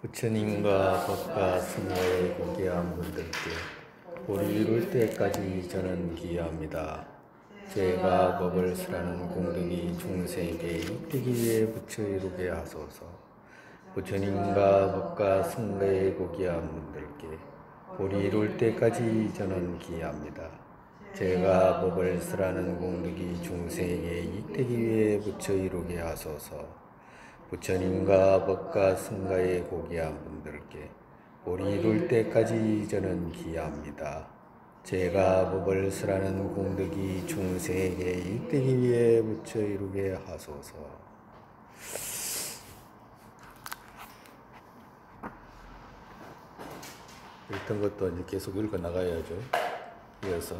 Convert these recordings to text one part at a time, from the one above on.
부처님과 법과 승려의 고귀한 분들께 볼이 이룰 때까지 저는 기여합니다. 제가 법을 쓰라는 공덕이 중생에게 이르기 위해 부처 이루게 하소서. 부처님과 법과 승려의 고귀한 분들께 볼이 이룰 때까지 저는 기여합니다. 제가 법을 쓰라는 공덕이 중생에게 이르기 위해 부처 이루게 하소서. 부처님과 법과 승가의 고귀한 분들께 볼이 이룰 때까지 저는 기여합니다. 제가 법을 쓰라는 공덕이 중생에게 이르기 위해 부처 이루게 하소서. 읽던 것도 이제 계속 읽어 나가야죠. 이어서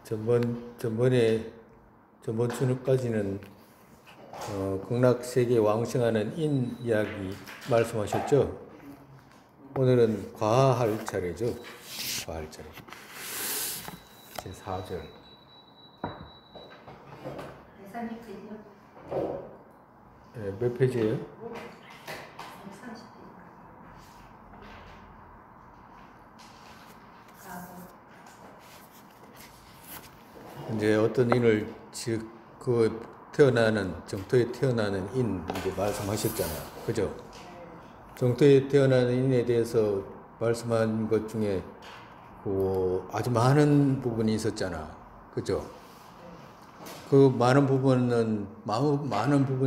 전번 주까지는 극락세계 왕승하는 인 이야기 말씀하셨죠? 오늘은 과할 차례죠. 과할 차례. 제 4절. 네, 몇 페이지예요? 130페이지. 이제 어떤 인을 정토에 태어나는 인 이제 말씀하셨잖아요. 그죠? 정토에 태어나는 인에 대해서 말씀한 것 중에 아주 많은 부분이 있었잖아. 그죠? 그 많은 부분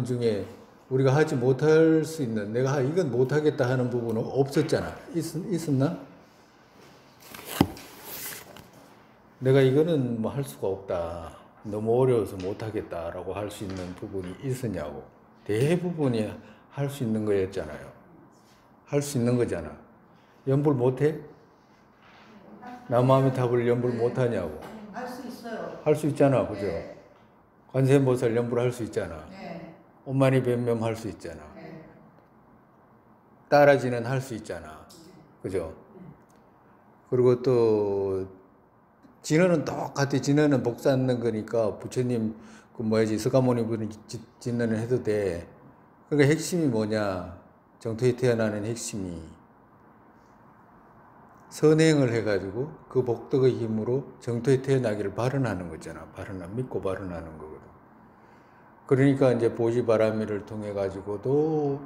중에 우리가 하지 못할 수 있는, 내가 이건 못하겠다 하는 부분은 없었잖아. 있었나? 내가 이거는 뭐 할 수가 없다. 너무 어려워서 못하겠다라고 할 수 있는 부분이 있었냐고. 대부분이 할 수 있는 거였잖아요. 할 수 있는 거잖아. 연불 못해? 남아미 탑을 연불 못하냐고. 할 수 있어요. 할 수 있잖아. 그죠? 네. 관세음보살 연불 할 수 있잖아. 네. 엄만이 변명 할 수 있잖아. 네. 따라지는 할 수 있잖아. 그죠? 그리고 또 진언은 똑같아. 진언은 복사하는 거니까 부처님 석가모니분이 진언을 해도 돼. 그러니까 핵심이 뭐냐? 정토에 태어나는 핵심이 선행을 해가지고 그 복덕의 힘으로 정토에 태어나기를 발언하는 거잖아. 믿고 발언하는 거거든. 그러니까 이제 보시바라미를 통해 가지고도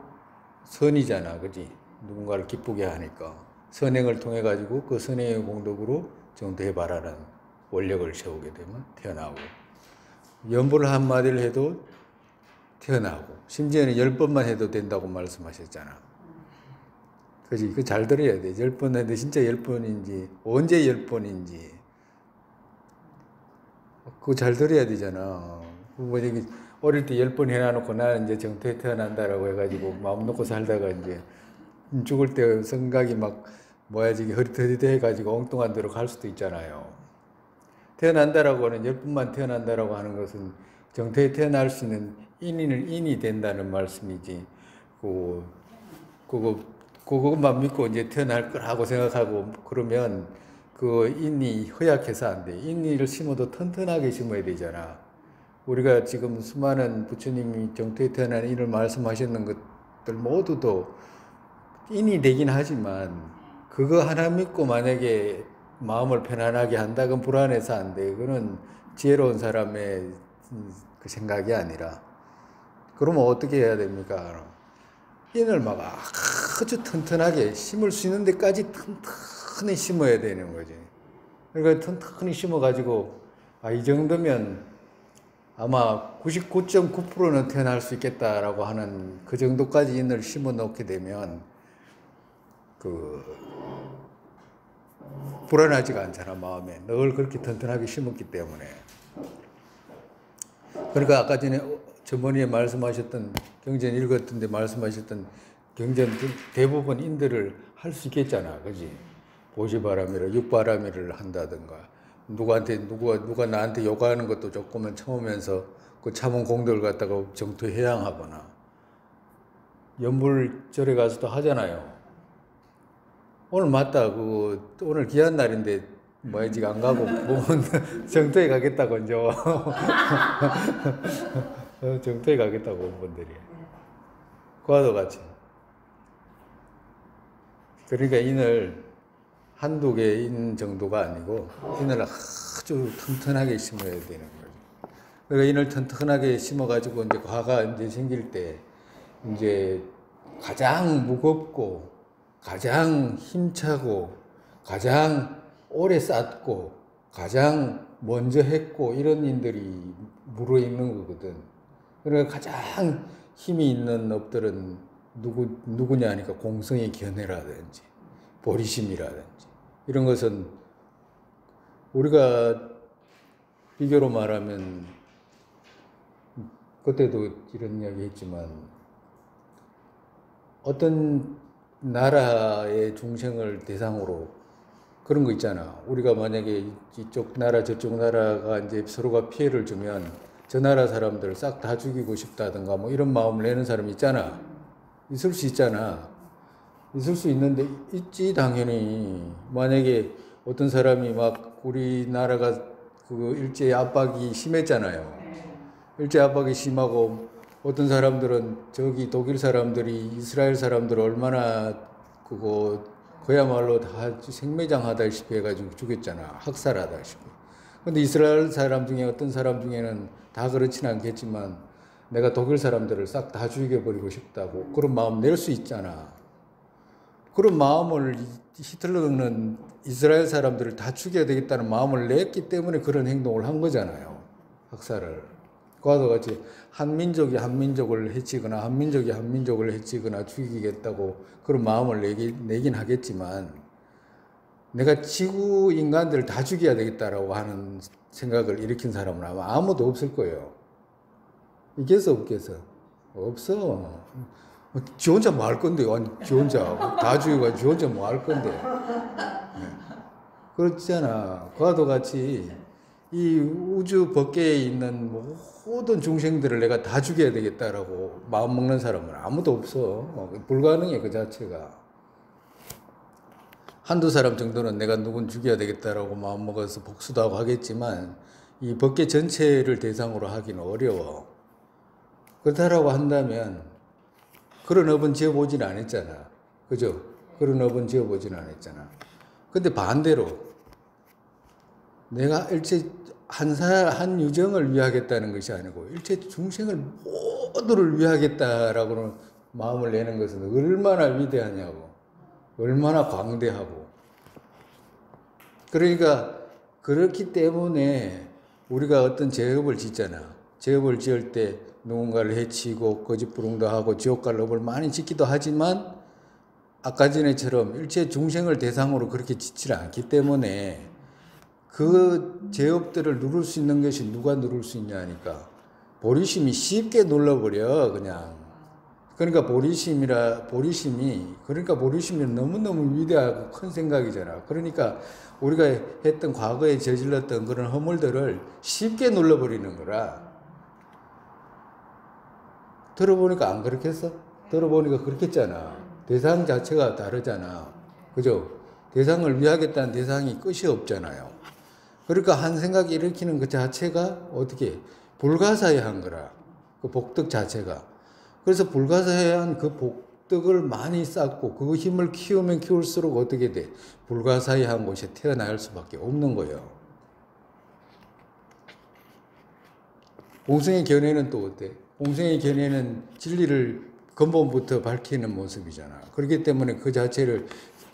선이잖아. 그지? 누군가를 기쁘게 하니까. 선행을 통해 가지고 그 선행의 공덕으로 정토에 발하는 원력을 세우게 되면 태어나고, 연불을 한마디를 해도 태어나고, 심지어는 10번만 해도 된다고 말씀하셨잖아. 그지? 그거 잘 들어야 돼. 10번 해도 진짜 10번인지, 언제 10번인지. 그거 잘 들어야 되잖아. 어릴 때 10번 해놔놓고 나는 이제 정토에 태어난다라고 해가지고 마음 놓고 살다가 이제 죽을 때 생각이 저기 흐릿흐릿 해가지고 엉뚱한 데로 갈 수도 있잖아요. 태어난다라고 하는 10번만 태어난다라고 하는 것은 정토에 태어날 수 있는 인이 된다는 말씀이지. 그것만 믿고 이제 태어날 거라고 생각하고 그러면 그 인이 허약해서 안 돼. 인을 심어도 튼튼하게 심어야 되잖아. 우리가 지금 수많은 부처님이 정토에 태어난 인을 말씀하셨는 것들 모두도 인이 되긴 하지만 그거 하나 믿고 만약에 마음을 편안하게 한다, 그건 불안해서 안 돼. 그거는 지혜로운 사람의 그 생각이 아니라. 그러면 어떻게 해야 됩니까? 인을 아주 튼튼하게 심을 수 있는 데까지 튼튼히 심어야 되는 거지. 그러니까 튼튼히 심어가지고, 이 정도면 아마 99.9%는 태어날 수 있겠다라고 하는 그 정도까지 인을 심어 놓게 되면, 불안하지가 않잖아, 마음에. 늘 그렇게 튼튼하게 심었기 때문에. 그러니까 아까 전번에 말씀하셨던, 경전 읽었던데 말씀하셨던 경전 대부분 인들을 할 수 있겠잖아. 그지? 보시바라미를, 육바라미를 한다든가. 누가 나한테 욕하는 것도 조금은 참으면서 그 참은 공덕을 갖다가 정토에 해양하거나. 연불절에 가서도 하잖아요. 오늘 맞다. 오늘 귀한 날인데 지금 안 가고 정토에 가겠다고 이제 정토에 가겠다고 온 분들이. 그와도 같이. 그러니까 인을 한두 개 인 정도가 아니고 인을 아주 튼튼하게 심어야 되는 거죠. 그러니까 인을 튼튼하게 심어가지고 이제 과가 이제 생길 때 이제 가장 무겁고 가장 힘차고 가장 오래 쌓고 가장 먼저 했고 이런 인들이 물어있는 거거든. 그러니까 가장 힘이 있는 업들은 누구냐 하니까 공성의 견해라든지 보리심이라든지 이런 것은 우리가 비교로 말하면 그때도 이런 이야기 했지만 어떤 나라의 중생을 대상으로 그런 거 있잖아. 우리가 만약에 이쪽 나라 저쪽 나라가 이제 서로가 피해를 주면 저 나라 사람들 싹 다 죽이고 싶다든가 뭐 이런 마음을 내는 사람 있잖아. 있을 수 있잖아. 있을 수 있는데 있지 당연히. 만약에 어떤 사람이 막 우리나라가 그 일제 압박이 심했잖아요. 일제 압박이 심하고 어떤 사람들은 저기 독일 사람들이 이스라엘 사람들을 얼마나 그거 그야말로 다 생매장 하다시피 해가지고 죽였잖아. 학살하다시피. 근데 이스라엘 사람 중에 어떤 사람 중에는 다 그렇진 않겠지만 내가 독일 사람들을 싹 다 죽여버리고 싶다고 그런 마음 낼 수 있잖아. 그런 마음을 히틀러는 이스라엘 사람들을 다 죽여야 되겠다는 마음을 냈기 때문에 그런 행동을 한 거잖아요. 학살을. 그와도 같이 한민족이 한민족을 해치거나 한민족이 한민족을 해치거나 죽이겠다고 그런 마음을 내긴 하겠지만 내가 지구 인간들을 다 죽여야 되겠다라고 하는 생각을 일으킨 사람은 아마 아무도 없을 거예요. 있겠어 없겠어? 없어. 지 혼자 뭐 할 건데, 지 혼자 다 죽이고 지 혼자 뭐 할 건데. 그렇잖아. 그와도 같이 이 우주 밖에 있는 모든 중생들을 내가 다 죽여야 되겠다라고 마음 먹는 사람은 아무도 없어. 불가능해 그 자체가. 한두 사람 정도는 내가 누군 죽여야 되겠다라고 마음 먹어서 복수도 하고 하겠지만 이 법계 전체를 대상으로 하기는 어려워. 그렇다라고 한다면 그런 업은 지어보진 않았잖아. 그죠? 그런 업은 지어보진 않았잖아. 근데 반대로 내가 일체 한 유정을 위하겠다는 것이 아니고 일체 중생을 모두를 위하겠다라고는 마음을 내는 것은 얼마나 위대하냐고. 얼마나 광대하고. 그러니까 그렇기 때문에 우리가 어떤 죄업을 짓잖아. 죄업을 지을 때 누군가를 해치고 거짓부릉도 하고 지옥 갈 업을 많이 짓기도 하지만 아까 전에처럼 일체 중생을 대상으로 그렇게 짓지 않기 때문에 그 죄업들을 누를 수 있는 것이 누가 누를 수 있냐 하니까 보리심이 쉽게 눌러버려 그냥. 그러니까 보리심이 너무너무 위대하고 큰 생각이잖아. 그러니까 우리가 했던 과거에 저질렀던 그런 허물들을 쉽게 눌러버리는 거라. 들어보니까 안 그렇겠어? 들어보니까 그렇겠잖아. 대상 자체가 다르잖아. 그죠? 대상을 위하겠다는 대상이 끝이 없잖아요. 그러니까 한 생각이 일으키는 그 자체가 어떻게 불가사의한 거라. 그 복덕 자체가. 그래서 불가사의한 그 복덕을 많이 쌓고 그 힘을 키우면 키울수록 어떻게 돼? 불가사의한 곳에 태어날 수밖에 없는 거예요. 공성의 견해는 또 어때? 공성의 견해는 진리를 근본부터 밝히는 모습이잖아. 그렇기 때문에 그 자체를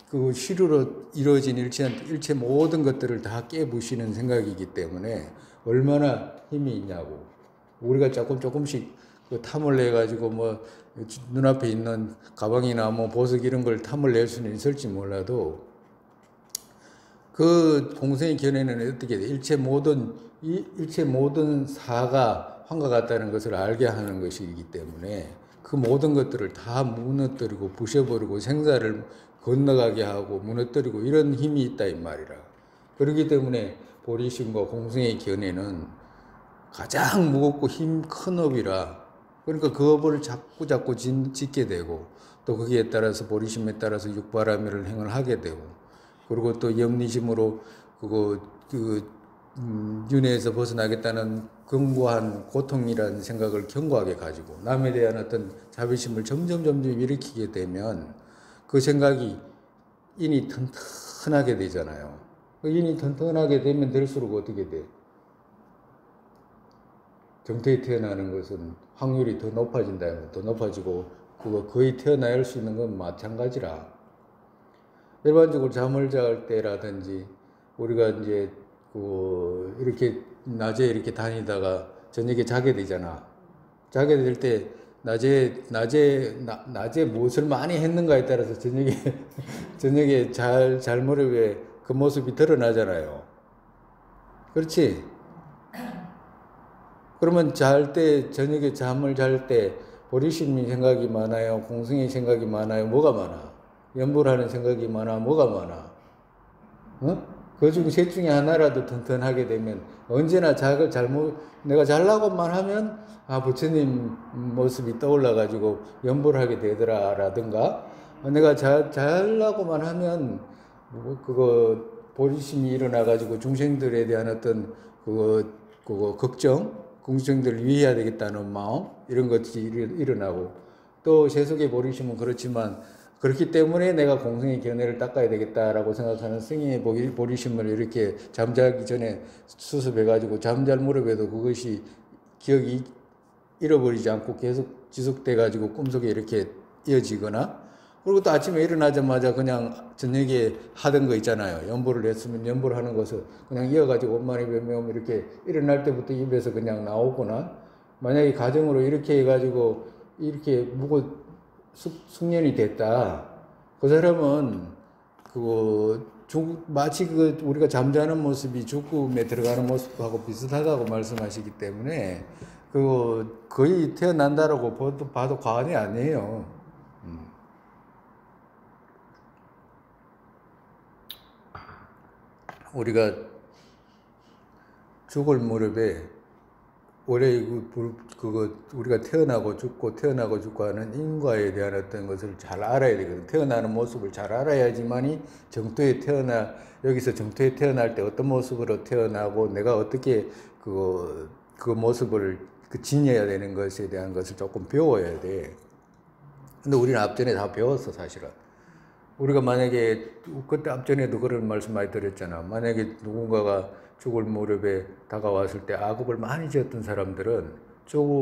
그 실루로 이루어진 일체 모든 것들을 다 깨부시는 생각이기 때문에 얼마나 힘이 있냐고. 우리가 조금씩 그 탐을 내가지고 뭐 눈앞에 있는 가방이나 뭐 보석 이런 걸 탐을 낼 수는 있을지 몰라도 그 공성의 견해는 어떻게 돼? 일체 모든 사가 환과 같다는 것을 알게 하는 것이기 때문에 그 모든 것들을 다 무너뜨리고 부셔버리고 생사를 건너가게 하고 무너뜨리고 이런 힘이 있다 이 말이라. 그렇기 때문에 보리심과 공성의 견해는 가장 무겁고 힘 큰 업이라. 그러니까 그 업을 자꾸 짓게 되고 또 거기에 따라서 보리심에 따라서 육바라밀을 행을 하게 되고 그리고 또 염리심으로 윤회에서 벗어나겠다는 견고한 고통이라는 생각을 견고하게 가지고 남에 대한 어떤 자비심을 점점 일으키게 되면 그 생각이 인이 튼튼하게 되잖아요. 그 인이 튼튼하게 되면 될수록 어떻게 돼? 정토에 태어나는 것은 확률이 더 높아진다. 더 높아지고 그거 거의 태어날 수 있는 건 마찬가지라. 일반적으로 잠을 잘 때라든지 우리가 이제 이렇게 낮에 이렇게 다니다가 저녁에 자게 되잖아. 자게 될 때 낮에 무엇을 많이 했는가에 따라서 저녁에 잘 무렵에 그 모습이 드러나잖아요. 그렇지? 그러면 저녁에 잠을 잘 때 보리심이 생각이 많아요? 공성의 생각이 많아요? 뭐가 많아? 연불하는 생각이 많아? 뭐가 많아? 그 중 셋 중에 하나라도 튼튼하게 되면 언제나 내가 잘라고만 하면 부처님 모습이 떠올라가지고 연불하게 되더라 라든가 내가 잘라고만 하면 그거 보리심이 일어나가지고 중생들에 대한 어떤 그거 걱정 공생들을 위해야 되겠다는 마음 이런 것이 일어나고 또 세속의 보리심은 그렇지만 그렇기 때문에 내가 공생의 견해를 닦아야 되겠다라고 생각하는 승인의 보리심을 이렇게 잠자기 전에 수습해가지고 잠잘 무렵에도 그것이 기억이 잃어버리지 않고 계속 지속돼가지고 꿈속에 이렇게 이어지거나 그리고 또 아침에 일어나자마자 그냥 저녁에 하던 거 있잖아요. 연보를 했으면 연보를 하는 것을 그냥 이어가지고 엄마니 변명 이렇게 일어날 때부터 입에서 그냥 나오거나 만약에 가정으로 이렇게 해가지고 이렇게 숙련이 됐다. 그 사람은 마치 우리가 잠자는 모습이 죽음에 들어가는 모습하고 비슷하다고 말씀하시기 때문에 거의 태어난다라고 봐도 과언이 아니에요. 우리가 죽을 무렵에 원래 우리가 태어나고 죽고 하는 인과에 대한 어떤 것을 잘 알아야 되거든. 태어나는 모습을 잘 알아야지만이 여기서 정토에 태어날 때 어떤 모습으로 태어나고 내가 어떻게 그 모습을 지녀야 되는 것에 대한 것을 조금 배워야 돼. 근데 우리는 앞전에 다 배웠어, 사실은. 우리가 만약에 그때 앞전에도 그런 말씀 많이 드렸잖아. 만약에 누군가가 죽을 무렵에 다가왔을 때 악업을 많이 지었던 사람들은 죽을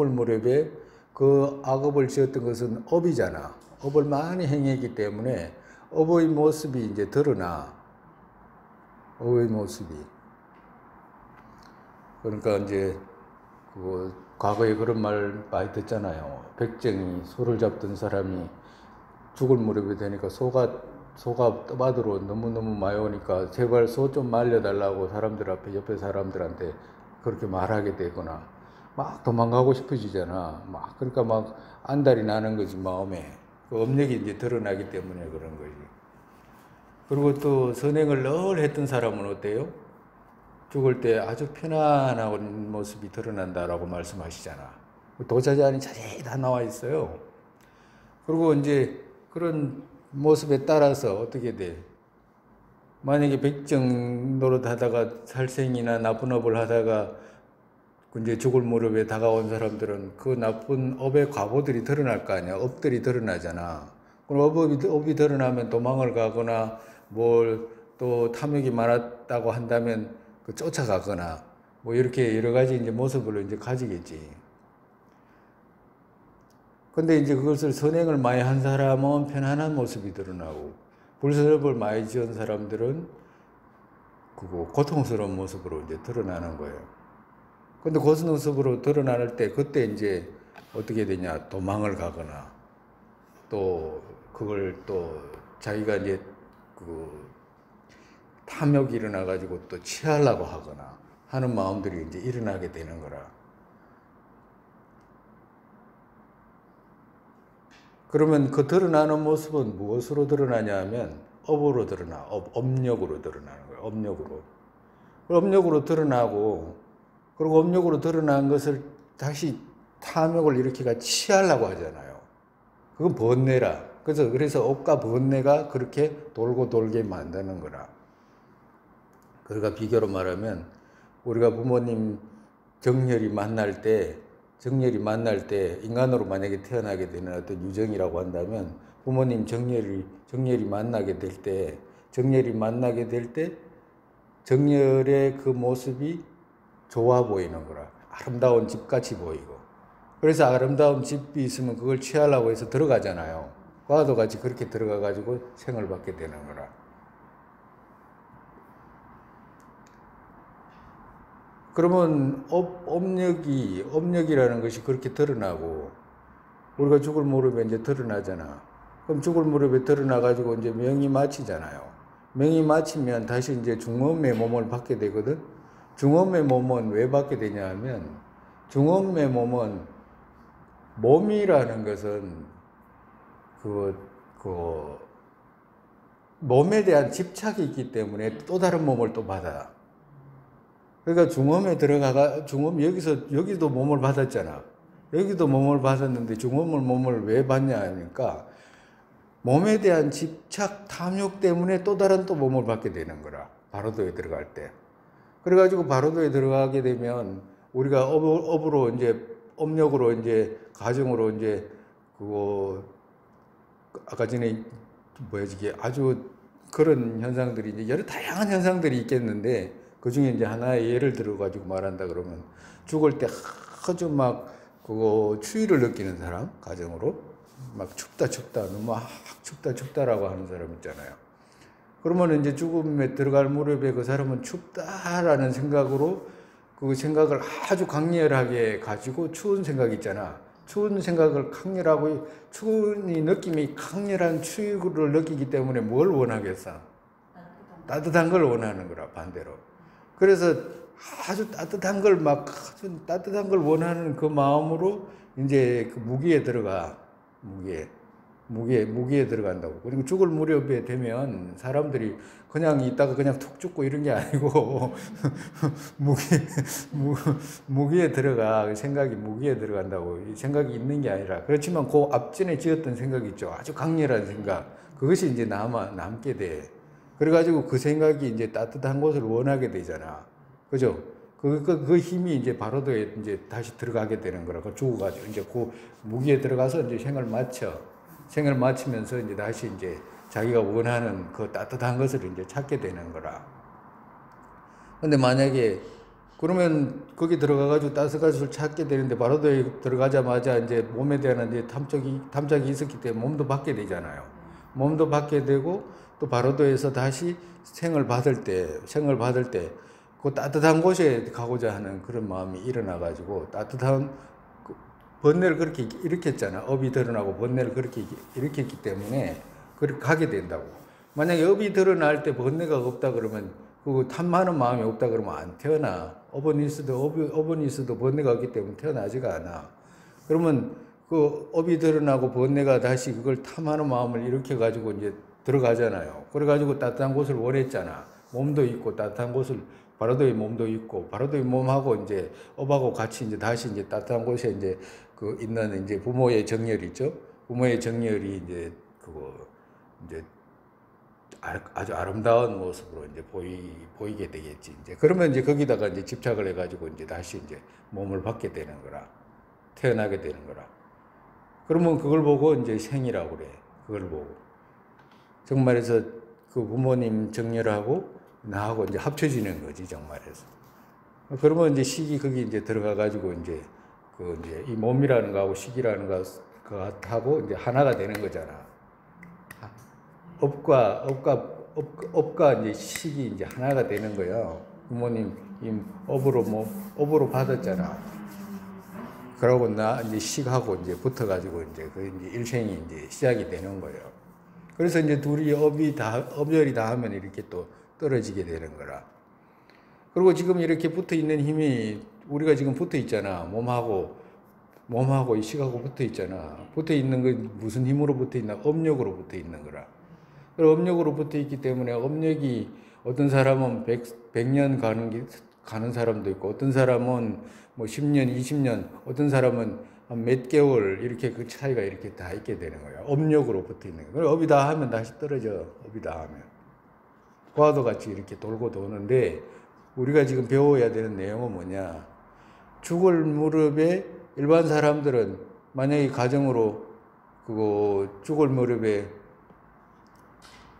무렵에 그 악업을 지었던 것은 업이잖아. 업을 많이 행했기 때문에 업의 모습이 이제 드러나. 업의 모습이. 그러니까 이제 과거에 그런 말 많이 듣잖아요. 백정이 소를 잡던 사람이 죽을 무렵이 되니까 소가 떠받으러 너무너무 많이 오니까 제발 소 좀 말려달라고 옆에 사람들한테 그렇게 말하게 되거나 막 도망가고 싶어지잖아. 그러니까 막 안달이 나는 거지, 마음에. 그 업력이 이제 드러나기 때문에 그런 거지. 그리고 또 선행을 늘 했던 사람은 어때요? 죽을 때 아주 편안한 모습이 드러난다라고 말씀하시잖아. 도자자안이 자세히 다 나와 있어요. 그리고 이제 그런 모습에 따라서 어떻게 돼? 만약에 백정 노릇하다가 살생이나 나쁜 업을 하다가 이제 죽을 무렵에 다가온 사람들은 그 나쁜 업의 과보들이 드러날 거 아니야. 업들이 드러나잖아. 그럼 업이 드러나면 도망을 가거나 또 탐욕이 많았다고 한다면 쫓아가거나 이렇게 여러 가지 이제 모습을 이제 가지겠지. 근데 이제 그것을 선행을 많이 한 사람은 편안한 모습이 드러나고 불선업을 많이 지은 사람들은 고통스러운 모습으로 이제 드러나는 거예요. 근데 고통스러움으로 드러날 때 그때 이제 어떻게 되냐? 도망을 가거나 또 그걸 또 자기가 이제 탐욕이 일어나가지고 또 취하려고 하거나 하는 마음들이 이제 일어나게 되는 거라. 그러면 그 드러나는 모습은 무엇으로 드러나냐 하면 업으로 업력으로 드러나는 거예요. 업력으로 드러나고 그리고 업력으로 드러난 것을 다시 탐욕을 일으키가 취하려고 하잖아요. 그건 번뇌라. 그래서 업과 번뇌가 그렇게 돌고 돌게 만드는 거라. 그러니까 비교로 말하면 우리가 부모님 정렬이 만날 때 인간으로 만약에 태어나게 되는 어떤 유정이라고 한다면 부모님 정렬이 만나게 될 때 정렬의 그 모습이 좋아 보이는 거라. 아름다운 집같이 보이고. 그래서 아름다운 집이 있으면 그걸 취하려고 해서 들어가잖아요. 과도 같이 그렇게 들어가 가지고 생을 받게 되는 거라. 그러면 업력이라는 것이 그렇게 드러나고 우리가 죽을 무렵에 이제 드러나잖아. 그럼 죽을 무렵에 드러나 가지고 이제 명이 마치잖아요. 명이 마치면 다시 이제 중엄의 몸을 받게 되거든. 중엄의 몸은 왜 받게 되냐 하면 중엄의 몸은 몸이라는 것은 몸에 대한 집착이 있기 때문에 또 다른 몸을 또 받아. 그러니까 중엄에 들어가가 여기도 몸을 받았잖아. 여기도 몸을 받았는데 몸을 왜 받냐 하니까 몸에 대한 집착, 탐욕 때문에 또 다른 또 몸을 받게 되는 거라. 바로도에 들어갈 때. 그래가지고 바로도에 들어가게 되면 우리가 업으로 이제 업력으로 이제 가정으로 이제 아까 전에 이게 아주 그런 현상들이 이제 여러 다양한 현상들이 있겠는데 그 중에 이제 하나의 예를 들어가지고 말한다 그러면 죽을 때 아주 막 추위를 느끼는 사람, 가정으로 막 춥다 너무 춥다라고 하는 사람 있잖아요. 그러면 이제 죽음에 들어갈 무렵에 그 사람은 춥다라는 생각으로 그 생각을 아주 강렬하게 가지고 추운 생각 있잖아. 추운 생각을 강렬하고 추운 이 느낌이 강렬한 추위를 느끼기 때문에 뭘 원하겠어? 따뜻한 걸 원하는 거라, 반대로. 그래서 아주 따뜻한 걸 원하는 그 마음으로 이제 그 무기에 들어가. 무기에 들어간다고. 그리고 죽을 무렵에 되면 사람들이 그냥 있다가 그냥 툭 죽고 이런 게 아니고 무기에 들어가. 생각이 무기에 들어간다고. 생각이 있는 게 아니라. 그렇지만 그 앞전에 지었던 생각이 있죠. 아주 강렬한 생각. 그것이 이제 남게 돼. 그래가지고 그 생각이 이제 따뜻한 곳을 원하게 되잖아. 그죠? 그 힘이 이제 바로도에 이제 다시 들어가게 되는 거라. 그 죽어가지고 이제 그 무기에 들어가서 이제 생을 마치면서 이제 다시 이제 자기가 원하는 그 따뜻한 것을 이제 찾게 되는 거라. 근데 만약에 그러면 거기 들어가가지고 따뜻한 것을 찾게 되는데 바로도에 들어가자마자 이제 몸에 대한 이제 탐착이 있었기 때문에 몸도 받게 되잖아요. 몸도 받게 되고 또 바로도에서 다시 생을 받을 때 그 따뜻한 곳에 가고자 하는 그런 마음이 일어나가지고 따뜻한 번뇌를 그렇게 일으켰잖아. 업이 드러나고 번뇌를 그렇게 일으켰기 때문에 그렇게 가게 된다고. 만약에 업이 드러날 때 번뇌가 없다 그러면 그 탐하는 마음이 없다 그러면 안 태어나. 업은 있어도 번뇌가 없기 때문에 태어나지가 않아. 그러면 그 업이 드러나고 번뇌가 다시 그걸 탐하는 마음을 일으켜가지고 이제 들어가잖아요. 그래가지고 따뜻한 곳을 원했잖아. 몸도 있고 따뜻한 곳을 바로도의 몸도 있고 바로도의 몸하고 이제 업하고 같이 이제 다시 이제 따뜻한 곳에 이제 그 있는 이제 부모의 정열이 있죠. 부모의 정열이 이제 이제 아주 아름다운 모습으로 이제 보이게 되겠지. 이제 그러면 이제 거기다가 이제 집착을 해가지고 이제 다시 이제 몸을 받게 되는 거라. 태어나게 되는 거라. 그러면 그걸 보고 이제 생이라고 그래. 그걸 보고. 정말해서 그 부모님 정열하고 나하고 이제 합쳐지는 거지, 정말해서. 그러면 이제 식이 거기 이제 들어가가지고 이제 이제 이 몸이라는 거하고 식이라는 거하고 이제 하나가 되는 거잖아. 업과 이제 식이 이제 하나가 되는 거야. 부모님 업으로 받았잖아. 그러고 이제 식하고 이제 붙어가지고 이제 그 이제 일생이 이제 시작이 되는 거예요. 그래서 이제 둘이 업열이 다 하면 이렇게 또 떨어지게 되는 거라. 그리고 지금 이렇게 붙어 있는 힘이 우리가 지금 붙어 있잖아. 몸하고 이 식하고 붙어 있잖아. 붙어 있는 건 무슨 힘으로 붙어 있나? 업력으로 붙어 있는 거라. 그리고 업력으로 붙어 있기 때문에 업력이 어떤 사람은 100년 가는 사람도 있고 어떤 사람은 뭐 10년, 20년, 어떤 사람은 한 몇 개월 이렇게 그 차이가 이렇게 다 있게 되는 거야. 업력으로 붙어 있는 거야. 그리고 업이 다 하면 다시 떨어져. 업이 다 하면. 과도 같이 이렇게 돌고 도는데 우리가 지금 배워야 되는 내용은 뭐냐? 죽을 무렵에 일반 사람들은 만약에 가정으로 그거 죽을 무렵에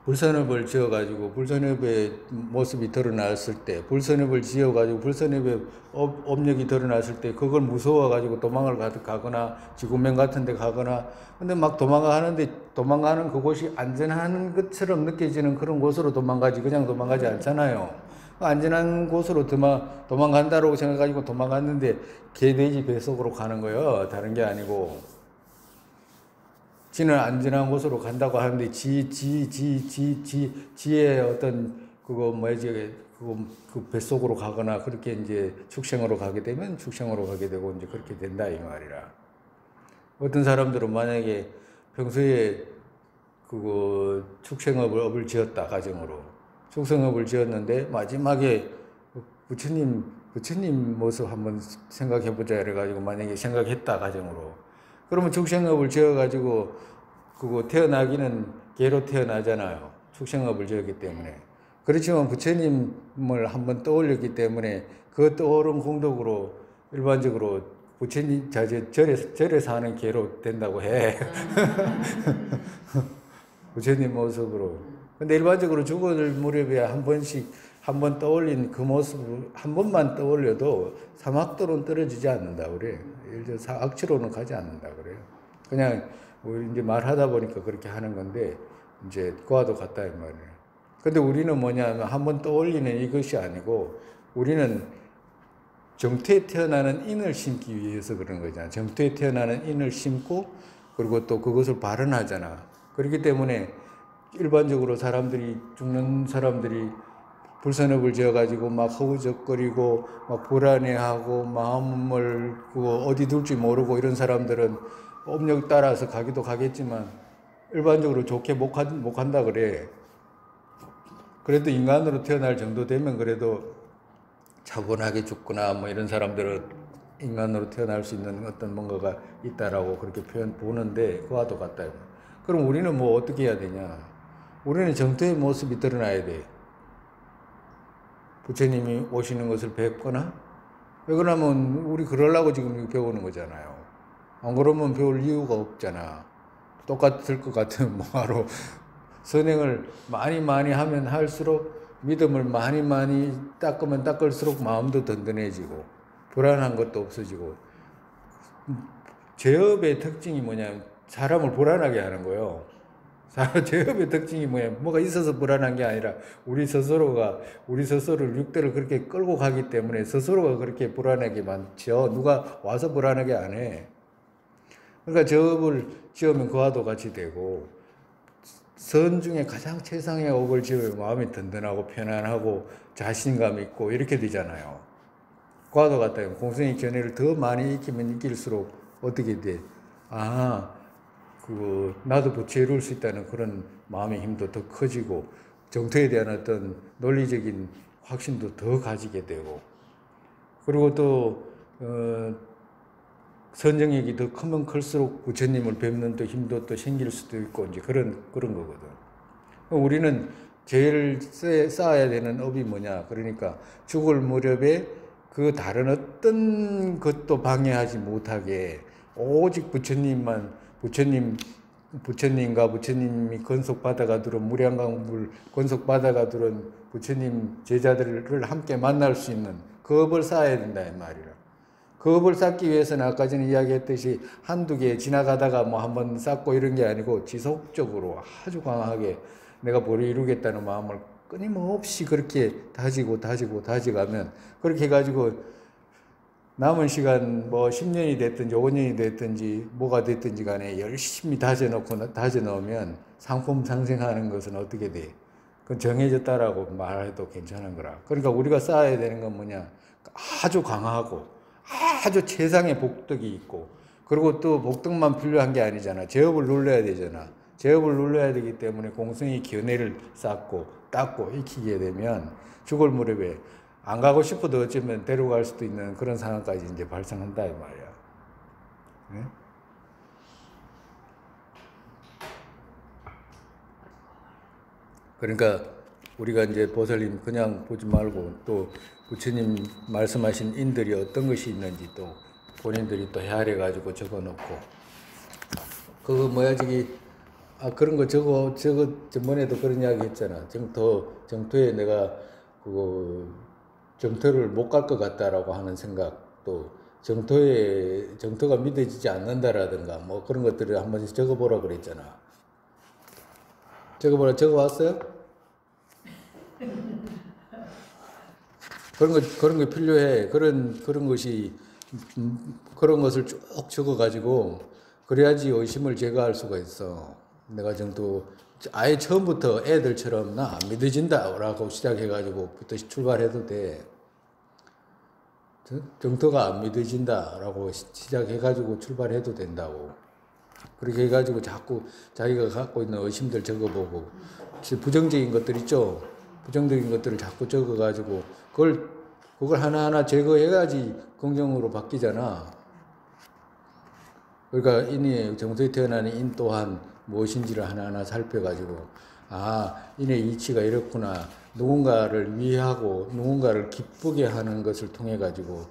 불선업을 지어가지고 불선업의 모습이 드러났을 때, 불선업을 지어가지고 불선업의 업력이 드러났을 때 그걸 무서워가지고 도망을 가거나 지구면 같은 데 가거나, 근데 막 도망가는데 도망가는 그곳이 안전한 것처럼 느껴지는 그런 곳으로 도망가지 그냥 도망가지 않잖아요. 안전한 곳으로 도망간다고 생각가지고 도망갔는데 개, 돼지 뱃속으로 가는 거예요. 다른 게 아니고. 지는 안전한 곳으로 간다고 하는데 지의 어떤 그거 뭐지 그 뱃속으로 가거나 그렇게 이제 축생으로 가게 되면 축생으로 가게 되고 이제 그렇게 된다 이 말이라. 어떤 사람들은 만약에 평소에 그거 축생업을 지었다 가정으로 축생업을 지었는데 마지막에 부처님 모습 한번 생각해 보자 이래가지고 만약에 생각했다 가정으로, 그러면 축생업을 지어가지고 그거 태어나기는 개로 태어나잖아요. 축생업을 지었기 때문에. 그렇지만 부처님을 한번 떠올렸기 때문에 그 떠오른 공덕으로 일반적으로 부처님 절에 사는 개로 된다고 해. 부처님 모습으로. 근데 일반적으로 죽을 무렵에 한 번 떠올린 그 모습을 한 번만 떠올려도 사막도로는 떨어지지 않는다 그래. 예를 들어 악취로는 가지 않는다 그래요. 그냥 우리 이제 말하다 보니까 그렇게 하는 건데 이제 그와도 같다 이 말이에요. 근데 우리는 뭐냐면 한 번 떠올리는 이것이 아니고 우리는 정토에 태어나는 인을 심기 위해서 그런 거잖아. 정토에 태어나는 인을 심고 그리고 또 그것을 발언하잖아. 그렇기 때문에 일반적으로 죽는 사람들이 불선업을 지어가지고 막 허우적거리고 막 불안해하고 마음을 어디 둘지 모르고 이런 사람들은 업력 따라서 가기도 가겠지만 일반적으로 좋게 못 간다 그래. 그래도 인간으로 태어날 정도 되면 그래도 차분하게 죽거나 뭐 이런 사람들은 인간으로 태어날 수 있는 어떤 뭔가가 있다라고 그렇게 보는데 그와도 같다. 그럼 우리는 뭐 어떻게 해야 되냐? 우리는 정토의 모습이 드러나야 돼. 부처님이 오시는 것을 뵙거나, 왜 그러냐면 우리 그러려고 지금 배우는 거잖아요. 안 그러면 배울 이유가 없잖아. 똑같을 것 같으면 뭐하러. 선행을 많이 하면 할수록 믿음을 많이 닦으면 닦을수록 마음도 든든해지고 불안한 것도 없어지고. 죄업의 특징이 뭐냐면 사람을 불안하게 하는 거예요. 죄업의 특징이 뭐가 있어서 불안한 게 아니라 우리 스스로를 육대를 그렇게 끌고 가기 때문에 스스로가 그렇게 불안하게 많죠. 누가 와서 불안하게 안 해. 그러니까 죄업을 지으면 그와도 같이 되고, 선 중에 가장 최상의 업을 지으면 마음이 든든하고 편안하고 자신감 있고 이렇게 되잖아요. 그와도 같다. 공생의 견해를 더 많이 익히면 익힐수록 어떻게 돼? 나도 부처에 이룰 수 있다는 그런 마음의 힘도 더 커지고, 정토에 대한 어떤 논리적인 확신도 더 가지게 되고, 그리고 또, 선정력이 더 크면 클수록 부처님을 뵙는 또 힘도 또 생길 수도 있고, 이제 그런 거거든. 우리는 제일 쌓아야 되는 업이 뭐냐? 그러니까 죽을 무렵에 그 다른 어떤 것도 방해하지 못하게 오직 부처님과 부처님이 건속받아가 들은 무량강물 건속받아가 들은 부처님 제자들을 함께 만날 수 있는 그 업을 쌓아야 된다 이 말이라. 그 업을 쌓기 위해서는 아까 전에 이야기했듯이 한두 개 지나가다가 뭐 한번 쌓고 이런 게 아니고 지속적으로 아주 강하게 내가 보리 이루겠다는 마음을 끊임없이 그렇게 다지가면, 그렇게 해가지고 남은 시간 뭐 10년이 됐든지 5년이 됐든지 뭐가 됐든지 간에 열심히 다져놓으면 상품 상생하는 것은 어떻게 돼? 그건 정해졌다라고 말해도 괜찮은 거라. 그러니까 우리가 쌓아야 되는 건 뭐냐? 아주 강하고 아주 최상의 복덕이 있고, 그리고 또 복덕만 필요한 게 아니잖아. 제업을 눌러야 되잖아. 제업을 눌러야 되기 때문에 공성의 견해를 쌓고 닦고 익히게 되면 죽을 무렵에 안 가고 싶어도 어쩌면 데려갈 수도 있는 그런 상황까지 이제 발생한다 이 말이야. 네? 그러니까 우리가 이제 보살님 그냥 보지 말고 또 부처님 말씀하신 인들이 어떤 것이 있는지 또 본인들이 또 헤아려 가지고 적어 놓고 그거 뭐야 저기 그런 거 저거 전번에도 그런 이야기 했잖아. 정토에 내가 그거 정토를 못 갈 것 같다라고 하는 생각, 또 정토가 믿어지지 않는다라든가 뭐 그런 것들을 한 번씩 적어보라 그랬잖아. 적어왔어요? 그런 거 필요해. 그런 것이 그런 것을 쭉 적어가지고 그래야지 의심을 제거할 수가 있어. 내가 정도 아예 처음부터 애들처럼 나 안 믿어진다라고 시작해가지고부터 출발해도 돼. 정토가 안 믿어진다라고 시작해가지고 출발해도 된다고. 그렇게 해가지고 자꾸 자기가 갖고 있는 의심들 적어보고 부정적인 것들 있죠. 부정적인 것들을 자꾸 적어가지고 그걸 하나하나 제거해야지 긍정으로 바뀌잖아. 그러니까 정토에 태어나는 인 또한 무엇인지를 하나하나 살펴가지고 인의 이치가 이렇구나. 누군가를 위하고 누군가를 기쁘게 하는 것을 통해 가지고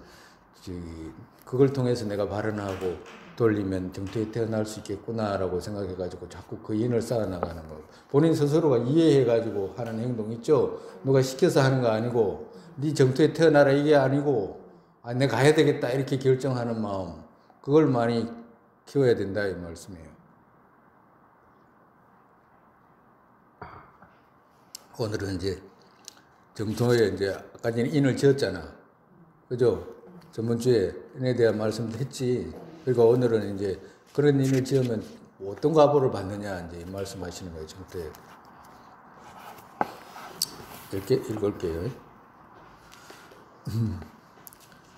그걸 통해서 내가 발언하고 돌리면 정토에 태어날 수 있겠구나라고 생각해 가지고 자꾸 그 인을 쌓아나가는 거. 본인 스스로가 이해해 가지고 하는 행동 있죠. 누가 시켜서 하는 거 아니고 네 정토에 태어나라 이게 아니고 내가 가야 되겠다 이렇게 결정하는 마음, 그걸 많이 키워야 된다 이 말씀이에요. 오늘은 이제 정토에 이제 아까 전에 인을 지었잖아. 그죠? 전번주에 인에 대한 말씀도 했지. 그러니까 오늘은 이제 그런 인을 지으면 어떤 과보를 받느냐 이제 말씀하시는 거예요. 정토에. 이렇게 읽을게요.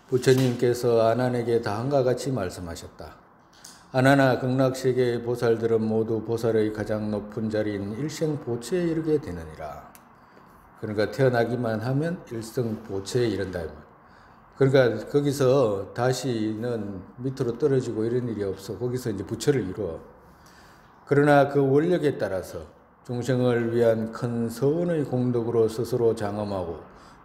부처님께서 아난에게 다음과 같이 말씀하셨다. 아난아, 극락세계의 보살들은 모두 보살의 가장 높은 자리인 일생보체에 이르게 되느니라. 그러니까 태어나기만 하면 일생보체에 이른다. 그러니까 거기서 다시는 밑으로 떨어지고 이런 일이 없어. 거기서 이제 부처를 이루어. 그러나 그 원력에 따라서 중생을 위한 큰 서원의 공덕으로 스스로 장엄하고